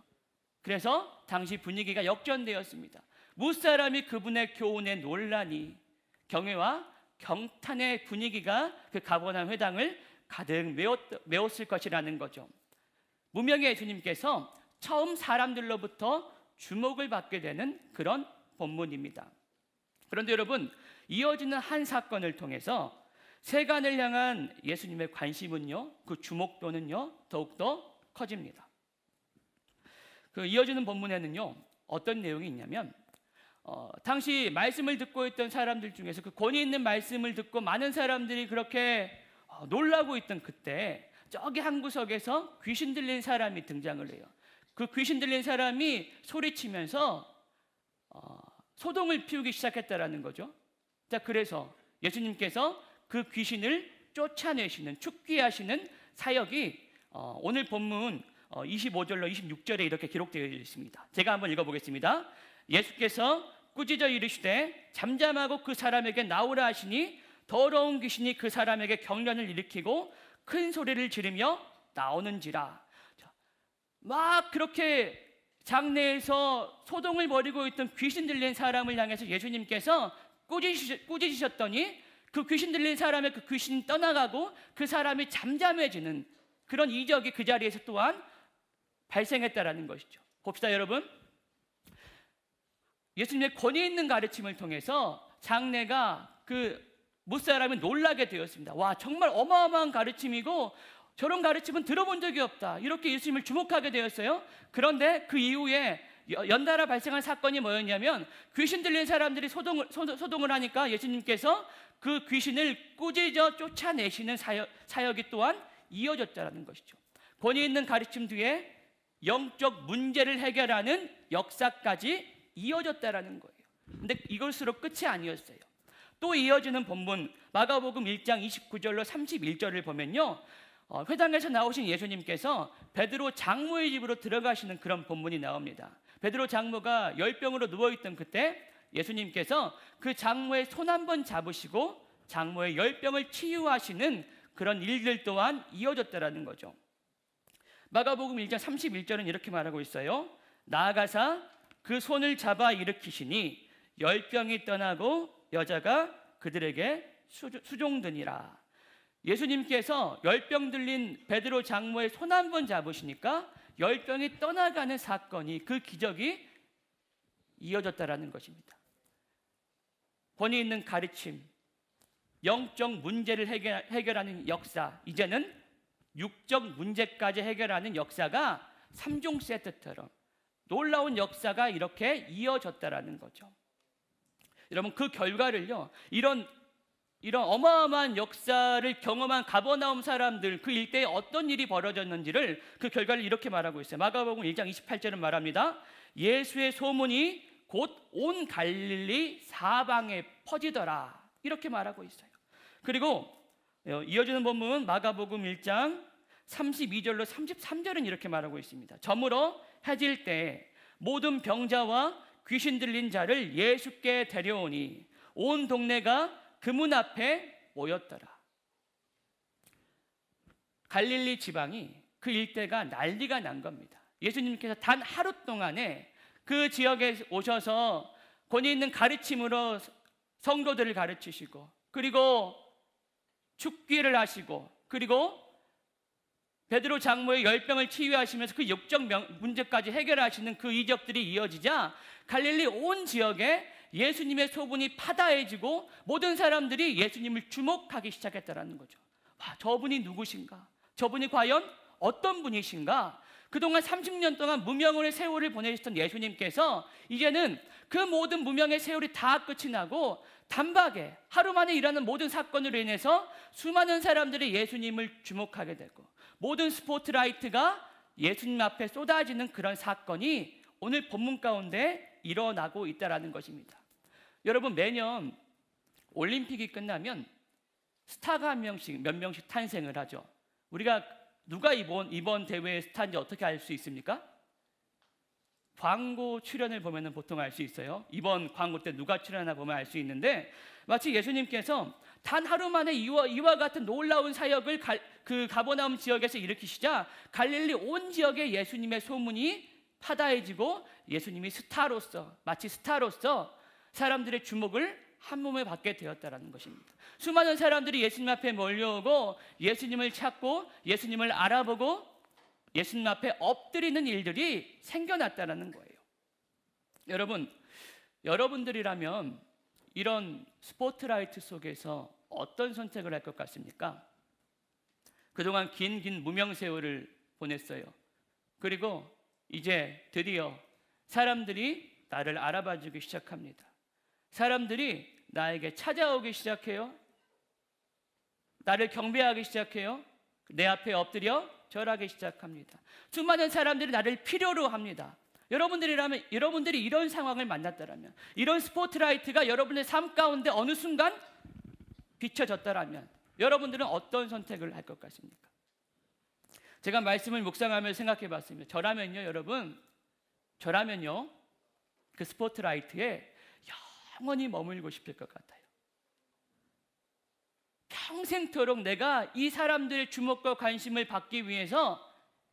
그래서 당시 분위기가 역전되었습니다. 무사람이 그분의 교훈에 놀라니. 경외와 경탄의 분위기가 그 가버나움 회당을 가득 메웠을 것이라는 거죠. 무명의 예수님께서 처음 사람들로부터 주목을 받게 되는 그런 본문입니다. 그런데 여러분 이어지는 한 사건을 통해서 세간을 향한 예수님의 관심은요, 그 주목도는요 더욱더 커집니다. 그 이어지는 본문에는요 어떤 내용이 있냐면 당시 말씀을 듣고 있던 사람들 중에서 그 권위 있는 말씀을 듣고 많은 사람들이 그렇게 놀라고 있던 그때 저기 한 구석에서 귀신 들린 사람이 등장을 해요. 그 귀신 들린 사람이 소리치면서 소동을 피우기 시작했다라는 거죠. 자, 그래서 예수님께서 그 귀신을 쫓아내시는 축기하시는 사역이 오늘 본문 25절로 26절에 이렇게 기록되어 있습니다. 제가 한번 읽어보겠습니다. 예수께서 꾸짖어 이르시되 잠잠하고 그 사람에게 나오라 하시니 더러운 귀신이 그 사람에게 경련을 일으키고 큰 소리를 지르며 나오는지라. 막 그렇게 장내에서 소동을 벌이고 있던 귀신 들린 사람을 향해서 예수님께서 꾸짖으셨더니 그 귀신 들린 사람의 그 귀신이 떠나가고 그 사람이 잠잠해지는 그런 이적이 그 자리에서 또한 발생했다라는 것이죠. 봅시다 여러분. 예수님의 권위 있는 가르침을 통해서 장내가 그 무사람이 놀라게 되었습니다. 와, 정말 어마어마한 가르침이고 저런 가르침은 들어본 적이 없다. 이렇게 예수님을 주목하게 되었어요. 그런데 그 이후에 연달아 발생한 사건이 뭐였냐면 귀신 들린 사람들이 소동을 하니까 예수님께서 그 귀신을 꾸짖어 쫓아내시는 사역이 또한 이어졌다는 것이죠. 권위 있는 가르침 뒤에 영적 문제를 해결하는 역사까지 이어졌다라는 거예요. 근데 이것으로 끝이 아니었어요. 또 이어지는 본문 마가복음 1장 29절로 31절을 보면요. 회당에서 나오신 예수님께서 베드로 장모의 집으로 들어가시는 그런 본문이 나옵니다. 베드로 장모가 열병으로 누워있던 그때 예수님께서 그 장모의 손 한번 잡으시고 장모의 열병을 치유하시는 그런 일들 또한 이어졌다라는 거죠. 마가복음 1장 31절은 이렇게 말하고 있어요. 나아가사 그 손을 잡아 일으키시니 열병이 떠나고 여자가 그들에게 수종드니라. 예수님께서 열병 들린 베드로 장모의 손 한 번 잡으시니까 열병이 떠나가는 사건이 그 기적이 이어졌다라는 것입니다. 권위 있는 가르침, 영적 문제를 해결하는 역사, 이제는 육적 문제까지 해결하는 역사가 3종 세트처럼 놀라운 역사가 이렇게 이어졌다라는 거죠. 여러분, 그 결과를요, 이런 어마어마한 역사를 경험한 가버나움 사람들, 그 일대에 어떤 일이 벌어졌는지를, 그 결과를 이렇게 말하고 있어요. 마가복음 1장 28절은 말합니다. 예수의 소문이 곧 온 갈릴리 사방에 퍼지더라, 이렇게 말하고 있어요. 그리고 이어지는 본문 마가복음 1장 32절로 33절은 이렇게 말하고 있습니다. 저물어 해질 때 모든 병자와 귀신 들린 자를 예수께 데려오니 온 동네가 그 문 앞에 모였더라. 갈릴리 지방이, 그 일대가 난리가 난 겁니다. 예수님께서 단 하루 동안에 그 지역에 오셔서 권위 있는 가르침으로 성도들을 가르치시고, 그리고 축기를 하시고, 그리고 베드로 장모의 열병을 치유하시면서 그 육적 문제까지 해결하시는 그 이적들이 이어지자 갈릴리 온 지역에 예수님의 소문이 파다해지고 모든 사람들이 예수님을 주목하기 시작했다는 거죠. 와, 저분이 누구신가? 저분이 과연 어떤 분이신가? 그동안 30년 동안 무명의 세월을 보내셨던 예수님께서 이제는 그 모든 무명의 세월이 다 끝이 나고 단박에 하루 만에 일어나는 모든 사건으로 인해서 수많은 사람들이 예수님을 주목하게 되고 모든 스포트라이트가 예수님 앞에 쏟아지는 그런 사건이 오늘 본문 가운데 일어나고 있다는 것입니다. 여러분, 매년 올림픽이 끝나면 스타가 몇 명씩 탄생을 하죠. 우리가 누가 이번 대회의 스타인지 어떻게 알 수 있습니까? 광고 출연을 보면 보통 알 수 있어요. 이번 광고 때 누가 출연하나 보면 알 수 있는데, 마치 예수님께서 단 하루 만에 이와 같은 놀라운 사역을 그 가버나움 지역에서 일으키시자 갈릴리 온 지역에 예수님의 소문이 파다해지고 예수님이 마치 스타로서 사람들의 주목을 한 몸에 받게 되었다는 것입니다. 수많은 사람들이 예수님 앞에 몰려오고 예수님을 찾고 예수님을 알아보고 예수님 앞에 엎드리는 일들이 생겨났다는 거예요. 여러분, 여러분들이라면 이런 스포트라이트 속에서 어떤 선택을 할 것 같습니까? 그동안 긴 무명 세월을 보냈어요. 그리고 이제 드디어 사람들이 나를 알아봐주기 시작합니다. 사람들이 나에게 찾아오기 시작해요. 나를 경배하기 시작해요. 내 앞에 엎드려 절하기 시작합니다. 수많은 사람들이 나를 필요로 합니다. 여러분들이 이런 상황을 만났다면, 이런 스포트라이트가 여러분의 삶 가운데 어느 순간 비춰졌다면 여러분들은 어떤 선택을 할 것 같습니까? 제가 말씀을 묵상하며 생각해 봤습니다. 저라면요 그 스포트라이트에 영원히 머물고 싶을 것 같아요. 평생토록 내가 이 사람들의 주목과 관심을 받기 위해서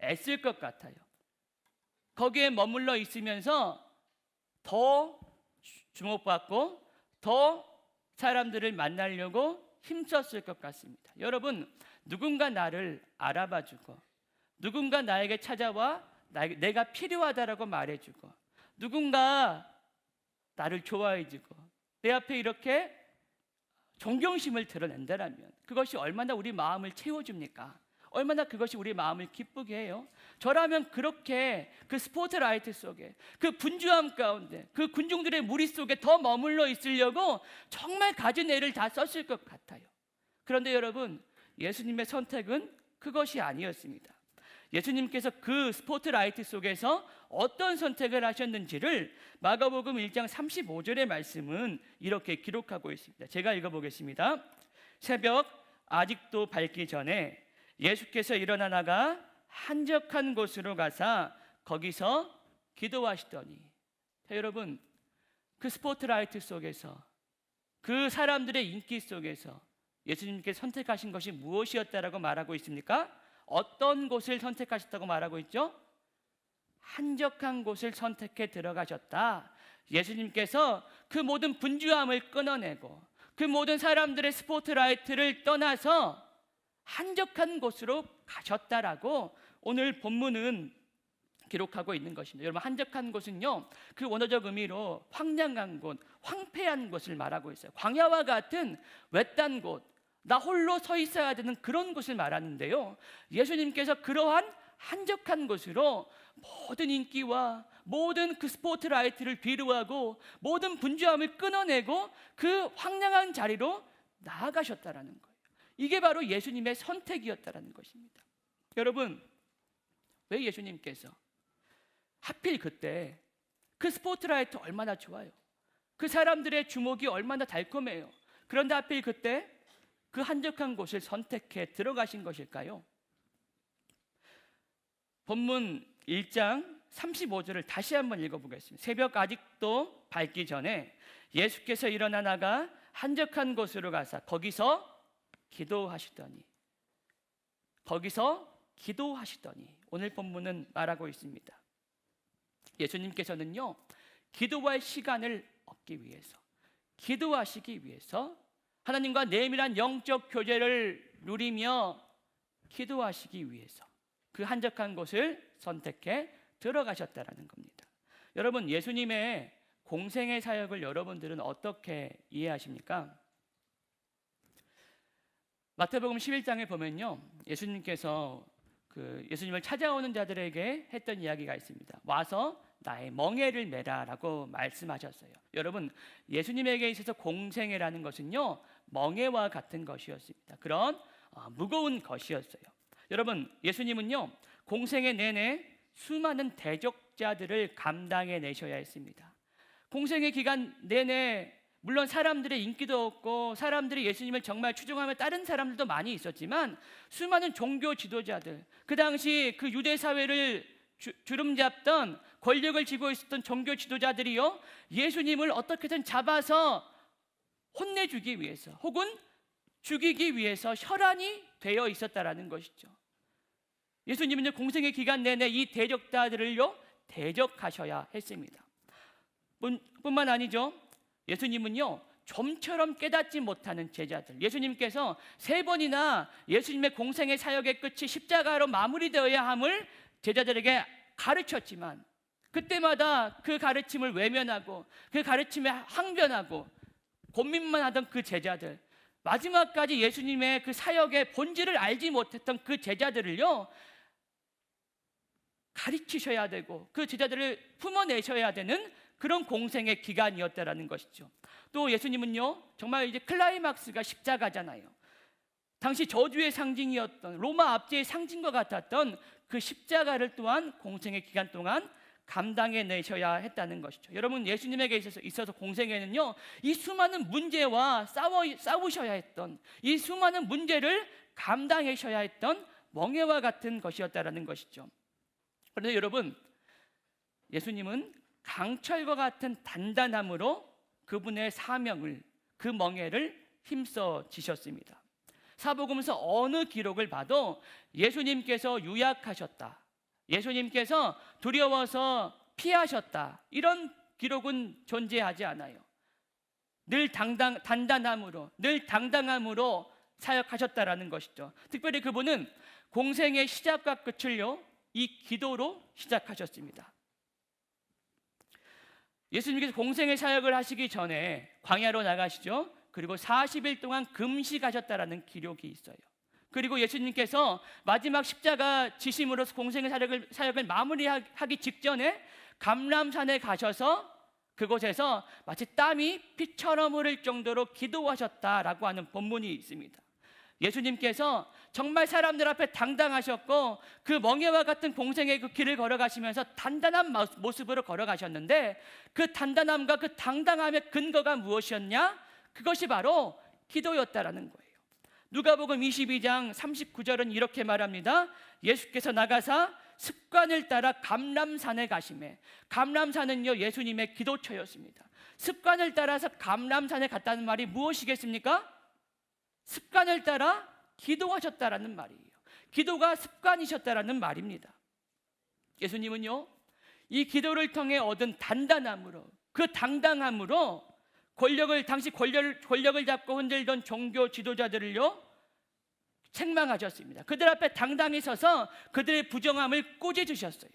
애쓸 것 같아요. 거기에 머물러 있으면서 더 주목받고 더 사람들을 만나려고 힘썼을 것 같습니다. 여러분, 누군가 나를 알아봐주고 누군가 나에게 찾아와 내가 필요하다라고 말해주고 누군가 나를 좋아해주고 내 앞에 이렇게 존경심을 드러낸다면 그것이 얼마나 우리 마음을 채워줍니까? 얼마나 그것이 우리 마음을 기쁘게 해요? 저라면 그렇게 그 스포트라이트 속에 그 분주함 가운데 그 군중들의 무리 속에 더 머물러 있으려고 정말 가진 애를 다 썼을 것 같아요. 그런데 여러분, 예수님의 선택은 그것이 아니었습니다. 예수님께서 그 스포트라이트 속에서 어떤 선택을 하셨는지를 마가복음 1장 35절의 말씀은 이렇게 기록하고 있습니다. 제가 읽어보겠습니다. 새벽 아직도 밝기 전에 예수께서 일어나 나가 한적한 곳으로 가사 거기서 기도하시더니, 여러분, 그 스포트라이트 속에서 그 사람들의 인기 속에서 예수님께서 선택하신 것이 무엇이었다라고 말하고 있습니까? 어떤 곳을 선택하셨다고 말하고 있죠? 한적한 곳을 선택해 들어가셨다. 예수님께서 그 모든 분주함을 끊어내고 그 모든 사람들의 스포트라이트를 떠나서 한적한 곳으로 가셨다라고 오늘 본문은 기록하고 있는 것입니다. 여러분, 한적한 곳은요, 그 원어적 의미로 황량한 곳, 황폐한 곳을 말하고 있어요. 광야와 같은 외딴 곳, 나 홀로 서 있어야 되는 그런 곳을 말하는데요, 예수님께서 그러한 한적한 곳으로 모든 인기와 모든 그 스포트라이트를 뒤로하고 모든 분주함을 끊어내고 그 황량한 자리로 나아가셨다라는 거예요. 이게 바로 예수님의 선택이었다라는 것입니다. 여러분, 왜 예수님께서 하필 그때 그 스포트라이트 얼마나 좋아요, 그 사람들의 주목이 얼마나 달콤해요, 그런데 하필 그때 그 한적한 곳을 선택해 들어가신 것일까요? 본문 1장 35절을 다시 한번 읽어보겠습니다. 새벽 아직도 밝기 전에 예수께서 일어나 나가 한적한 곳으로 가사 거기서 기도하시더니 오늘 본문은 말하고 있습니다. 예수님께서는요, 기도할 시간을 얻기 위해서, 기도하시기 위해서, 하나님과 내밀한 영적 교제를 누리며 기도하시기 위해서 그 한적한 곳을 선택해 들어가셨다라는 겁니다. 여러분, 예수님의 공생의 사역을 여러분들은 어떻게 이해하십니까? 마태복음 11장에 보면요, 예수님께서 예수님을 찾아오는 자들에게 했던 이야기가 있습니다. 와서 나의 멍에를 메라라고 말씀하셨어요. 여러분, 예수님에게 있어서 공생애라는 것은요, 멍에와 같은 것이었습니다. 그런 무거운 것이었어요. 여러분, 예수님은요, 공생애 내내 수많은 대적자들을 감당해 내셔야 했습니다. 공생애 기간 내내 물론 사람들의 인기도 없고 사람들이 예수님을 정말 추종하며 따른 사람들도 많이 있었지만, 수많은 종교 지도자들, 그 당시 그 유대 사회를 주름잡던 권력을 쥐고 있었던 종교 지도자들이요, 예수님을 어떻게든 잡아서 혼내주기 위해서 혹은 죽이기 위해서 혈안이 되어 있었다라는 것이죠. 예수님은 공생의 기간 내내 이 대적자들을요 대적하셔야 했습니다. 뿐만 아니죠, 예수님은요 좀처럼 깨닫지 못하는 제자들, 예수님께서 3번이나 예수님의 공생의 사역의 끝이 십자가로 마무리되어야 함을 제자들에게 가르쳤지만, 그때마다 그 가르침을 외면하고 그 가르침에 항변하고 고민만 하던 그 제자들, 마지막까지 예수님의 그 사역의 본질을 알지 못했던 그 제자들을요 가르치셔야 되고 그 제자들을 품어내셔야 되는 그런 공생의 기간이었다라는 것이죠. 또 예수님은요, 정말 이제 클라이막스가 십자가잖아요. 당시 저주의 상징이었던 로마 압제의 상징과 같았던 그 십자가를 또한 공생의 기간 동안 감당해 내셔야 했다는 것이죠. 여러분, 예수님에게 있어서 공생애는요, 이 수많은 문제와 싸우셔야 했던, 이 수많은 문제를 감당하셔야 했던 멍에와 같은 것이었다라는 것이죠. 그런데 여러분, 예수님은 강철과 같은 단단함으로 그분의 사명을, 그 멍에를 힘써 지셨습니다. 사복음서 어느 기록을 봐도 예수님께서 유약하셨다, 예수님께서 두려워서 피하셨다, 이런 기록은 존재하지 않아요. 늘 단단함으로, 늘 당당함으로 사역하셨다라는 것이죠. 특별히 그분은 공생의 시작과 끝을요 이 기도로 시작하셨습니다. 예수님께서 공생의 사역을 하시기 전에 광야로 나가시죠. 그리고 40일 동안 금식하셨다라는 기록이 있어요. 그리고 예수님께서 마지막 십자가 지심으로서 공생의 사역을 마무리하기 직전에 감람산에 가셔서 그곳에서 마치 땀이 피처럼 흐를 정도로 기도하셨다라고 하는 본문이 있습니다. 예수님께서 정말 사람들 앞에 당당하셨고 그 멍에와 같은 공생의 그 길을 걸어가시면서 단단한 모습으로 걸어가셨는데, 그 단단함과 그 당당함의 근거가 무엇이었냐? 그것이 바로 기도였다라는 거예요. 누가복음 22장 39절은 이렇게 말합니다. 예수께서 나가사 습관을 따라 감람산에 가시매. 감람산은요 예수님의 기도처였습니다. 습관을 따라서 감람산에 갔다는 말이 무엇이겠습니까? 습관을 따라 기도하셨다라는 말이에요. 기도가 습관이셨다라는 말입니다. 예수님은요 이 기도를 통해 얻은 단단함으로, 그 당당함으로 당시 권력을 잡고 흔들던 종교 지도자들을요 책망하셨습니다. 그들 앞에 당당히 서서 그들의 부정함을 꾸짖으셨어요.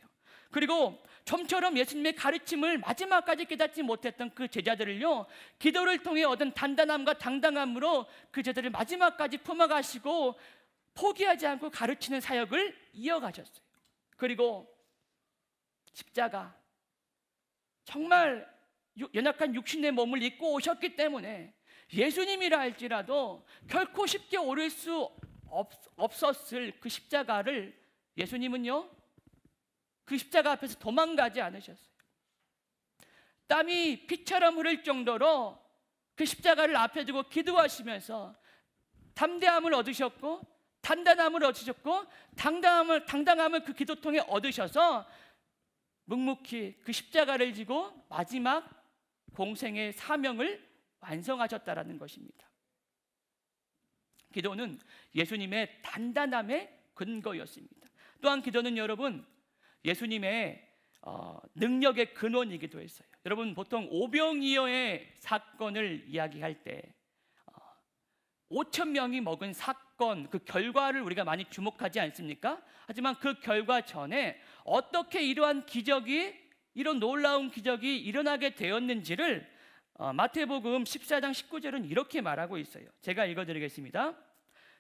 그리고 좀처럼 예수님의 가르침을 마지막까지 깨닫지 못했던 그 제자들을요, 기도를 통해 얻은 단단함과 당당함으로 그 제자들을 마지막까지 품어가시고 포기하지 않고 가르치는 사역을 이어가셨어요. 그리고 십자가, 정말 연약한 육신의 몸을 입고 오셨기 때문에 예수님이라 할지라도 결코 쉽게 오를 수 없었을 그 십자가를 예수님은요, 그 십자가 앞에서 도망가지 않으셨어요. 땀이 피처럼 흐를 정도로 그 십자가를 앞에 두고 기도하시면서 담대함을 얻으셨고, 단단함을 얻으셨고, 당당함을 그 기도통에 얻으셔서 묵묵히 그 십자가를 지고 마지막 공생의 사명을 완성하셨다라는 것입니다. 기도는 예수님의 단단함의 근거였습니다. 또한 기도는 여러분, 예수님의 능력의 근원이기도 했어요. 여러분, 보통 오병이어의 사건을 이야기할 때 5천 명이 먹은 사건, 그 결과를 우리가 많이 주목하지 않습니까? 하지만 그 결과 전에 어떻게 이러한 기적이, 이런 놀라운 기적이 일어나게 되었는지를 마태복음 14장 19절은 이렇게 말하고 있어요. 제가 읽어드리겠습니다.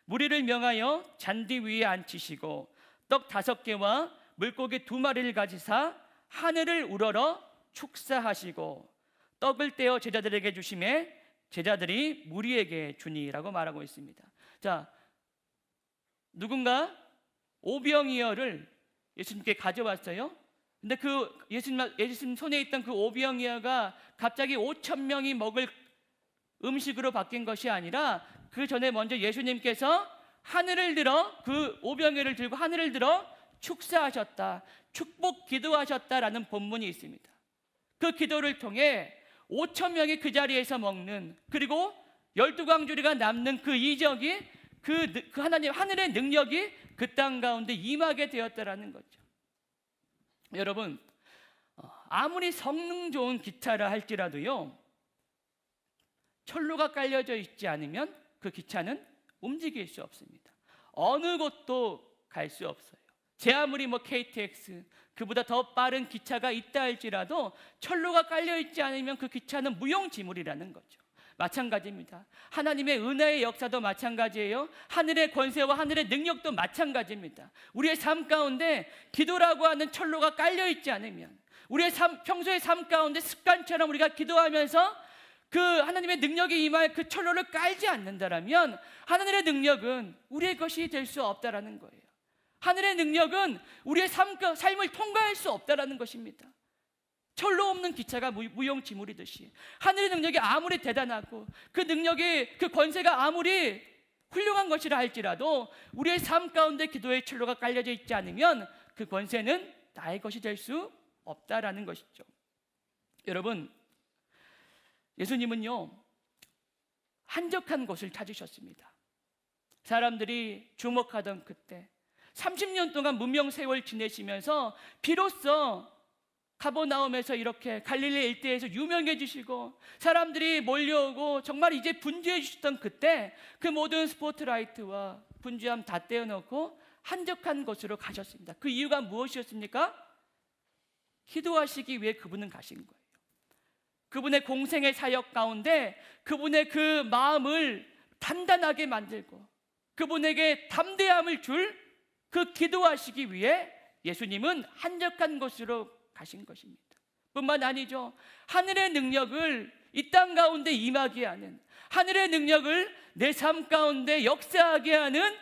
무리를 명하여 잔디 위에 앉히시고 떡 5개와 물고기 2마리를 가지사 하늘을 우러러 축사하시고 떡을 떼어 제자들에게 주시매 제자들이 무리에게 주니라고 말하고 있습니다. 자, 누군가 오병이어를 예수님께 가져왔어요. 근데 그 예수님 손에 있던 그 오병이어가 갑자기 5천 명이 먹을 음식으로 바뀐 것이 아니라 그 전에 먼저 예수님께서 하늘을 들어, 그 오병이어를 들고 하늘을 들어 축사하셨다, 축복 기도하셨다라는 본문이 있습니다. 그 기도를 통해 5천 명이 그 자리에서 먹는, 그리고 12광주리가 남는 그 이적이, 그 하나님 하늘의 능력이 그 땅 가운데 임하게 되었다라는 거죠. 여러분, 아무리 성능 좋은 기차라 할지라도요, 철로가 깔려져 있지 않으면 그 기차는 움직일 수 없습니다. 어느 곳도 갈 수 없어요. 제 아무리 KTX, 그보다 더 빠른 기차가 있다 할지라도 철로가 깔려 있지 않으면 그 기차는 무용지물이라는 거죠. 마찬가지입니다. 하나님의 은혜의 역사도 마찬가지예요. 하늘의 권세와 하늘의 능력도 마찬가지입니다. 우리의 삶 가운데 기도라고 하는 철로가 깔려 있지 않으면, 우리의 평소의 삶 가운데 습관처럼 우리가 기도하면서 그 하나님의 능력이 임할 그 철로를 깔지 않는다라면 하늘의 능력은 우리의 것이 될 수 없다라는 거예요. 하늘의 능력은 우리의 삶을 통과할 수 없다라는 것입니다. 철로 없는 기차가 무용지물이듯이 하늘의 능력이 아무리 대단하고 그 능력이, 그 권세가 아무리 훌륭한 것이라 할지라도 우리의 삶 가운데 기도의 철로가 깔려져 있지 않으면 그 권세는 나의 것이 될 수 없다라는 것이죠. 여러분, 예수님은요, 한적한 곳을 찾으셨습니다. 사람들이 주목하던 그때 30년 동안 문명세월 지내시면서 비로소 가버나움에서 이렇게 갈릴리 일대에서 유명해지시고 사람들이 몰려오고 정말 이제 분주해 주셨던 그때 그 모든 스포트라이트와 분주함 다 떼어놓고 한적한 곳으로 가셨습니다. 그 이유가 무엇이었습니까? 기도하시기 위해 그분은 가신 거예요. 그분의 공생의 사역 가운데 그분의 그 마음을 단단하게 만들고 그분에게 담대함을 줄 그 기도하시기 위해 예수님은 한적한 곳으로 가신 것입니다. 뿐만 아니죠. 하늘의 능력을 이 땅 가운데 임하게 하는, 하늘의 능력을 내 삶 가운데 역사하게 하는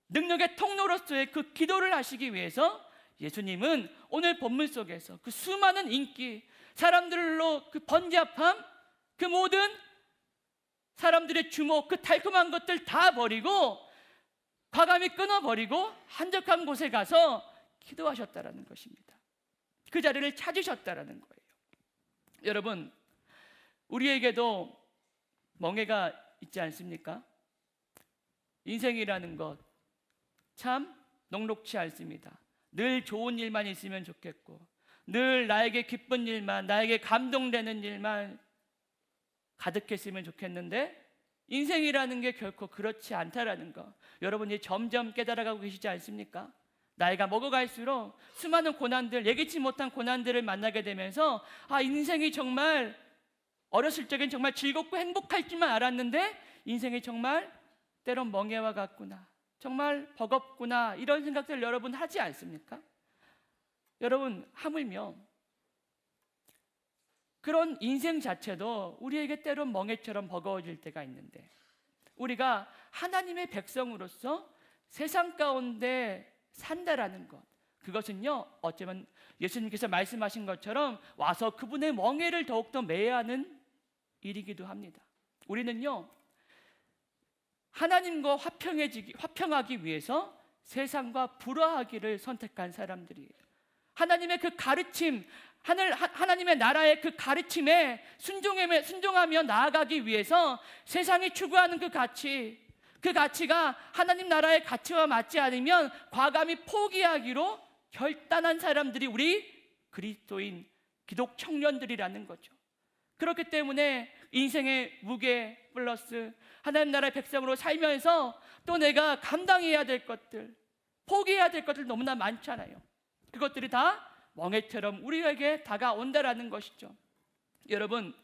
능력의 통로로서의 그 기도를 하시기 위해서 예수님은 오늘 본문 속에서 그 수많은 인기, 사람들로 그 번잡함, 그 모든 사람들의 주목, 그 달콤한 것들 다 버리고 과감히 끊어버리고 한적한 곳에 가서 기도하셨다라는 것입니다. 그 자리를 찾으셨다라는 거예요. 여러분, 우리에게도 멍해가 있지 않습니까? 인생이라는 것 참 녹록치 않습니다. 늘 좋은 일만 있으면 좋겠고, 늘 나에게 기쁜 일만, 나에게 감동되는 일만 가득했으면 좋겠는데 인생이라는 게 결코 그렇지 않다라는 거 여러분이 점점 깨달아가고 계시지 않습니까? 나이가 먹어갈수록 수많은 고난들, 예기치 못한 고난들을 만나게 되면서 인생이 정말 어렸을 적엔 정말 즐겁고 행복할 줄만 알았는데 인생이 정말 때론 멍해와 같구나, 정말 버겁구나, 이런 생각들 여러분 하지 않습니까? 여러분, 하물며 그런 인생 자체도 우리에게 때론 멍해처럼 버거워질 때가 있는데, 우리가 하나님의 백성으로서 세상 가운데 산다라는 것, 그것은요 어쩌면 예수님께서 말씀하신 것처럼 와서 그분의 멍에를 더욱더 매하는 일이기도 합니다. 우리는요 하나님과 화평하기 위해서 세상과 불화하기를 선택한 사람들이에요. 하나님의 그 가르침, 하나님의 나라의 그 가르침에 순종하며 나아가기 위해서 세상이 추구하는 그 가치가 하나님 나라의 가치와 맞지 않으면 과감히 포기하기로 결단한 사람들이 우리 그리스도인 기독 청년들이라는 거죠. 그렇기 때문에 인생의 무게 플러스 하나님 나라의 백성으로 살면서 또 내가 감당해야 될 것들, 포기해야 될 것들 너무나 많잖아요. 그것들이 다 멍해처럼 우리에게 다가온다라는 것이죠. 여러분,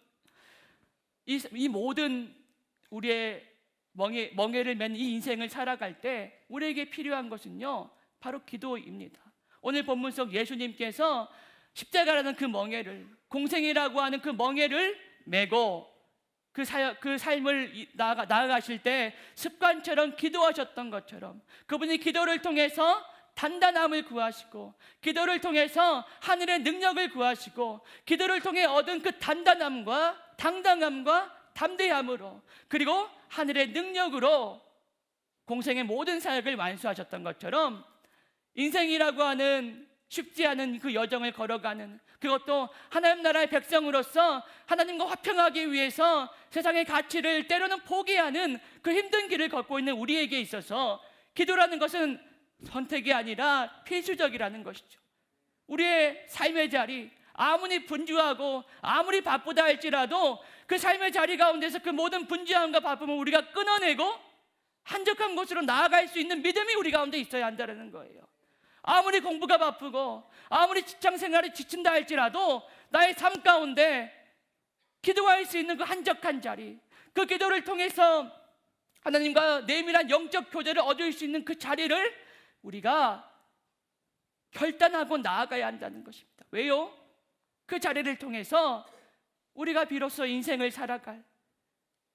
이 모든 우리의 멍해를 맨 이 인생을 살아갈 때 우리에게 필요한 것은요 바로 기도입니다. 오늘 본문 속 예수님께서 십자가라는 그 멍해를, 공생이라고 하는 그 멍해를 메고 그 삶을 나아가실 때 습관처럼 기도하셨던 것처럼 그분이 기도를 통해서 단단함을 구하시고, 기도를 통해서 하늘의 능력을 구하시고, 기도를 통해 얻은 그 단단함과 당당함과 담대함으로, 그리고 하늘의 능력으로 공생의 모든 사역을 완수하셨던 것처럼 인생이라고 하는 쉽지 않은 그 여정을 걸어가는, 그것도 하나님 나라의 백성으로서 하나님과 화평하기 위해서 세상의 가치를 때로는 포기하는 그 힘든 길을 걷고 있는 우리에게 있어서 기도라는 것은 선택이 아니라 필수적이라는 것이죠. 우리의 삶의 자리, 아무리 분주하고 아무리 바쁘다 할지라도 그 삶의 자리 가운데서 그 모든 분주함과 바쁨을 우리가 끊어내고 한적한 곳으로 나아갈 수 있는 믿음이 우리 가운데 있어야 한다는 거예요. 아무리 공부가 바쁘고 아무리 직장 생활이 지친다 할지라도 나의 삶 가운데 기도할 수 있는 그 한적한 자리, 그 기도를 통해서 하나님과 내밀한 영적 교제를 얻을 수 있는 그 자리를 우리가 결단하고 나아가야 한다는 것입니다. 왜요? 그 자리를 통해서 우리가 비로소 인생을 살아갈,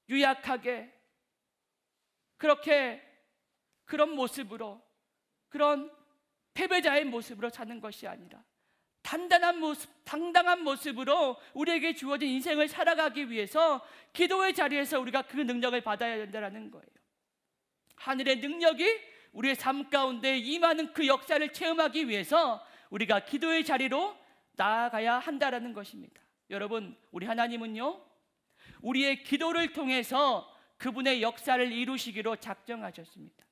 유약하게 그런 모습으로, 그런 패배자의 모습으로 사는 것이 아니라 단단한 모습, 당당한 모습으로 우리에게 주어진 인생을 살아가기 위해서 기도의 자리에서 우리가 그 능력을 받아야 된다는 거예요. 하늘의 능력이 우리의 삶 가운데 임하는 그 역사를 체험하기 위해서 우리가 기도의 자리로 나아가야 한다는 것입니다. 여러분, 우리 하나님은요 우리의 기도를 통해서 그분의 역사를 이루시기로 작정하셨습니다.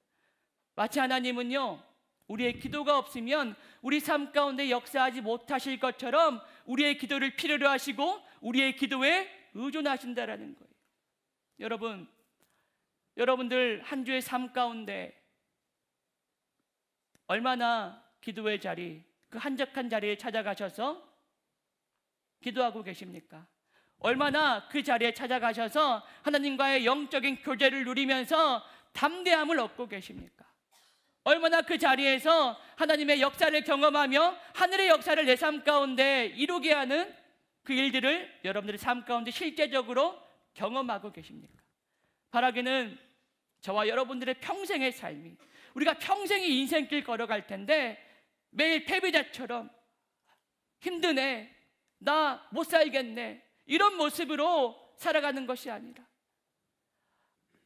마치 하나님은요 우리의 기도가 없으면 우리 삶 가운데 역사하지 못하실 것처럼 우리의 기도를 필요로 하시고 우리의 기도에 의존하신다라는 거예요. 여러분들 한 주의 삶 가운데 얼마나 기도의 자리, 그 한적한 자리에 찾아가셔서 기도하고 계십니까? 얼마나 그 자리에 찾아가셔서 하나님과의 영적인 교제를 누리면서 담대함을 얻고 계십니까? 얼마나 그 자리에서 하나님의 역사를 경험하며 하늘의 역사를 내 삶 가운데 이루게 하는 그 일들을 여러분들의 삶 가운데 실제적으로 경험하고 계십니까? 바라기는 저와 여러분들의 평생의 삶이, 우리가 평생이 인생길 걸어갈 텐데 매일 패배자처럼 힘드네, 나 못 살겠네, 이런 모습으로 살아가는 것이 아니라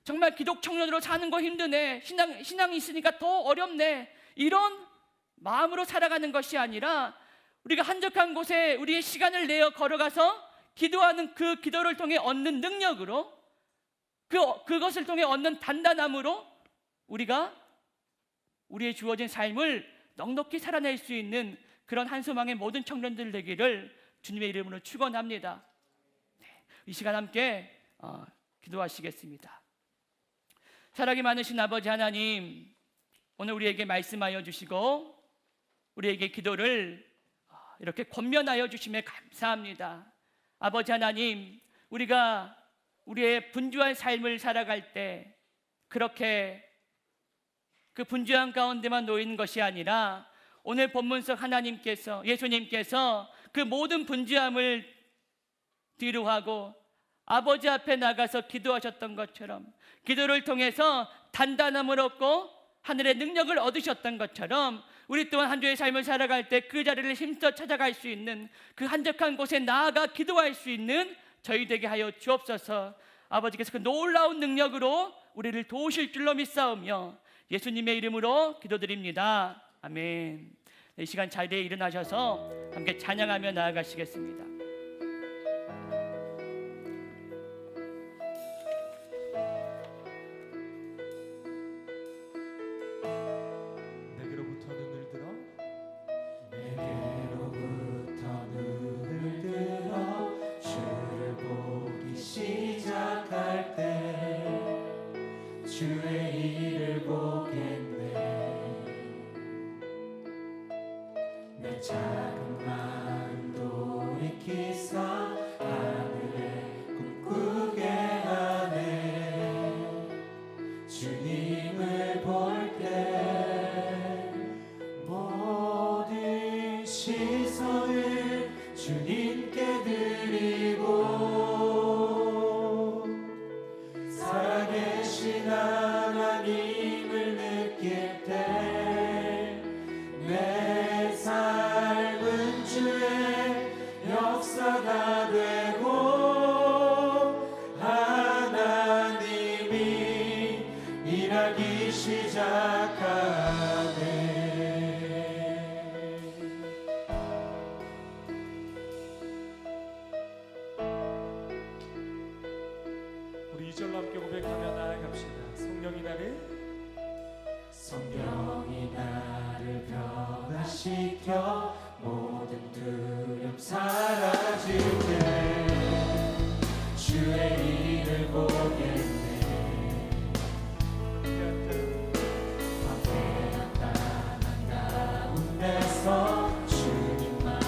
정말 기독 청년으로 사는 거 힘드네, 신앙이 있으니까 더 어렵네, 이런 마음으로 살아가는 것이 아니라 우리가 한적한 곳에 우리의 시간을 내어 걸어가서 기도하는 그 기도를 통해 얻는 능력으로, 그것을 통해 얻는 단단함으로 우리가 우리의 주어진 삶을 넉넉히 살아낼 수 있는 그런 한소망의 모든 청년들 되기를 주님의 이름으로 축원합니다. 이 시간 함께 기도하시겠습니다. 사랑이 많으신 아버지 하나님, 오늘 우리에게 말씀하여 주시고 우리에게 기도를 이렇게 권면하여 주심에 감사합니다. 아버지 하나님, 우리가 우리의 분주한 삶을 살아갈 때 그렇게 그 분주한 가운데만 놓이는 것이 아니라 오늘 본문석 하나님께서, 예수님께서 그 모든 분주함을 뒤로하고 아버지 앞에 나가서 기도하셨던 것처럼, 기도를 통해서 단단함을 얻고 하늘의 능력을 얻으셨던 것처럼, 우리 또한 한 주의 삶을 살아갈 때 그 자리를 힘써 찾아갈 수 있는, 그 한적한 곳에 나아가 기도할 수 있는 저희 되게 하여 주옵소서. 아버지께서 그 놀라운 능력으로 우리를 도우실 줄로 믿사오며 예수님의 이름으로 기도드립니다. 아멘. 이 시간 자리에 일어나셔서 함께 찬양하며 나아가시겠습니다. 내게로부터 눈을 들어 내게로부터 눈을 들어 주를 보기 시작할 때 주의 일을 보겠네. 내 작은 마음 돌이키사 하늘에 꿈꾸게 하네. 주님을 볼 때 모든 시선을 주님께 드리고 살아계신 하나님을 느낄 때 내 삶은 주의 역사가 되고 하나님이 일하기 시작하네. 우리 2절로 함께 고백하며 나아갑시다. 성령이 나를 변화시켜 모든 두려움 사라질 때 주의 일을 보겠네. 황폐한 땅 가운데서 주님만을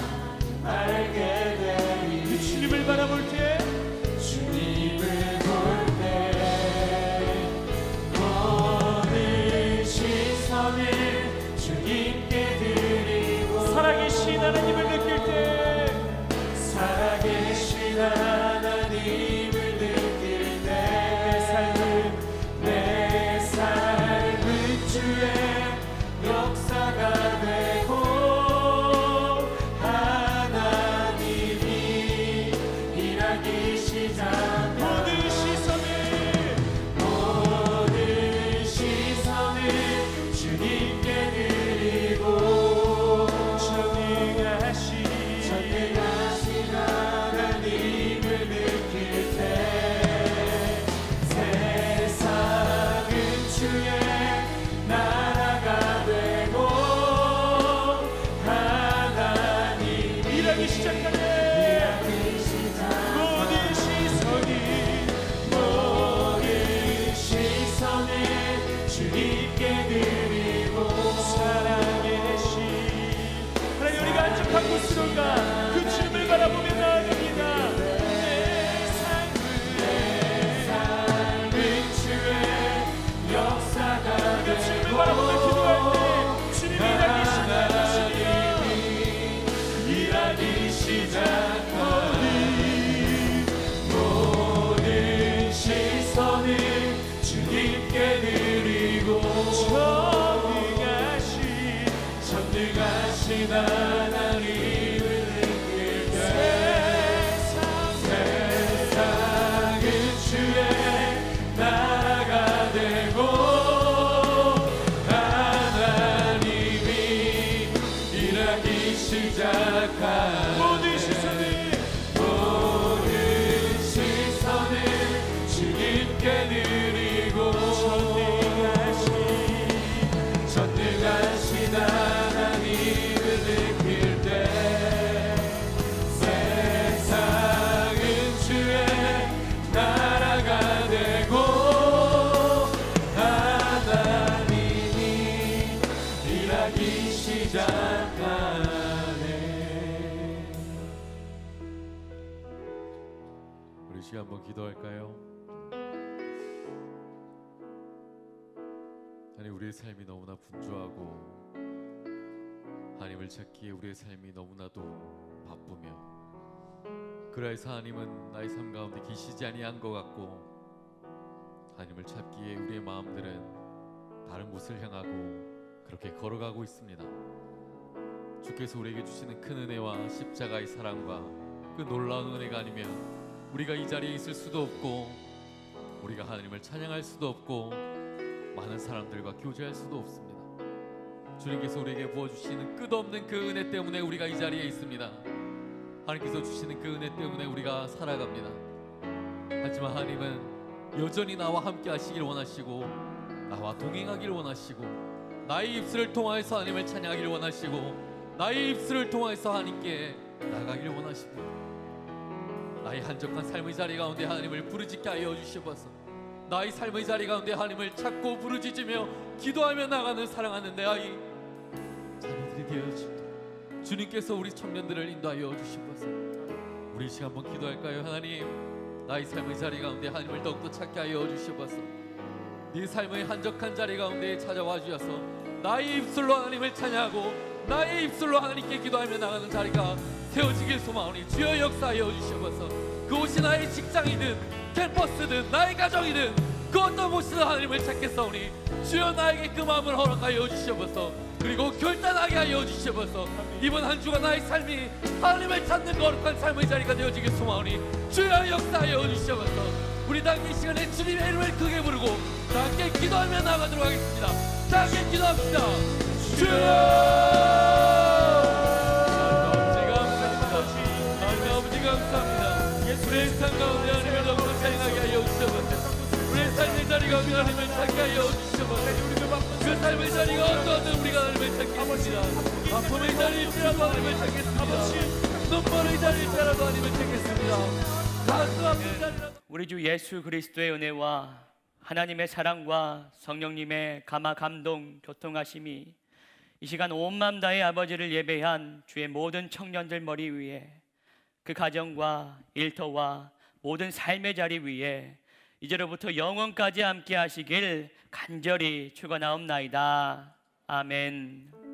알게 되리. 주님을 바라볼 때 주님을 볼 때 모든 시선을 주님께 드리고 살아계신 하나님을 느낄 때 살아계신 하나님을 느낄 때 내 삶은 주의 역사가 되고 하나님이 일하기 시작하고 모든 시선을 주님께 드리고 전능하신 하나님을 느낄 때 세상은 주의 나라가 되고 하나님이 일하기 시작하네. 모든 시선을 주님께 드리고 살아계신 하나님, 우리가 안적한 곳으로 가 그 주님을 바라보며 나아갑니다. 내 삶은 주의 역사가 그 주님을 되고 바라보며 기도할 때 주님이 일하기 시작하니 모든 시선을 주님께 드리고 전능하신 하나님을 느낄 때 세상은 주의 나라가 되고 하나님이 일하기 시작하네. 모든 시선을 주님께 드리고 전능하신 하나님을 느낄 때 세상은 주의 나라가 되고 하나님이 일하기 시작하네. 시간 한번 기도할까요? 하나님, 우리의 삶이 너무나 분주하고 하나님을 찾기에 우리의 삶이 너무나도 바쁘며 그래서 하나님은 나의 삶 가운데 계시지 아니한 것 같고 하나님을 찾기에 우리의 마음들은 다른 곳을 향하고 그렇게 걸어가고 있습니다. 주께서 우리에게 주시는 큰 은혜와 십자가의 사랑과 그 놀라운 은혜가 아니면 우리가 이 자리에 있을 수도 없고 우리가 하나님을 찬양할 수도 없고 많은 사람들과 교제할 수도 없습니다. 주님께서 우리에게 부어주시는 끝없는 그 은혜 때문에 우리가 이 자리에 있습니다. 하나님께서 주시는 그 은혜 때문에 우리가 살아갑니다. 하지만 하나님은 여전히 나와 함께 하시길 원하시고 나와 동행하길 원하시고 나의 입술을 통하여서 하나님을 찬양하길 원하시고 나의 입술을 통하여서 하나님께 나가길 원하십니다. 나의 한적한 삶의 자리 가운데 하나님을 부르짖게 하여 주시옵소서. 나의 삶의 자리 가운데 하나님을 찾고 부르짖으며 기도하며 나가는 사랑하는 내 아이 자녀들이 되어주시옵소서. 주님께서 우리 청년들을 인도하여 주시옵소서. 우리 이 시간 한번 기도할까요? 하나님, 나의 삶의 자리 가운데 하나님을 더욱더 찾게 하여 주시옵소서. 네 삶의 한적한 자리 가운데 찾아와 주셔서 나의 입술로 하나님을 찬양하고 나의 입술로 하나님께 기도하며 나가는 자리가 세워지길 소망하오니 주여 역사하여 주시옵소서. 그곳이 나의 직장이든 캠퍼스든 나의 가정이든 그 어떤 곳이든 하나님을 찾겠사오니 주여 나에게 그 마음을 허락하여 주시옵소서. 그리고 결단하게 하여 주시옵소서. 이번 한 주간 나의 삶이 하나님을 찾는 거룩한 삶의 자리가 되어지길 소망하오니 주여 역사하여 주시옵소서. 우리 다 이 시간에 주님의 이름을 크게 부르고 다 함께 기도하며 나가도록 하겠습니다. 다 함께 기도합시다. 주여 감사합니다. 우리의 삶 가운데 하나님을 더욱더 찬양하게 하여 주시옵소서. 우리의 삶의 자리 가운데 하나님을 찾게 하여 주시옵소서. 그 삶의 자리가 어떠하든 우리가 하나님을 찾겠습니다. 아픔의 자리일지라도 하나님을 찾겠습니다. 눈물의 자리일지라도 하나님을 찾겠습니다. 가슴 아픈 자리라도. 우리 주 예수 그리스도의 은혜와 하나님의 사랑과 성령님의 감화 감동 교통하심이 이 시간 온 마음 다해 아버지를 예배한 주의 모든 청년들 머리 위에 그 가정과 일터와 모든 삶의 자리 위에 이제로부터 영원까지 함께 하시길 간절히 축원하옵나이다. 아멘.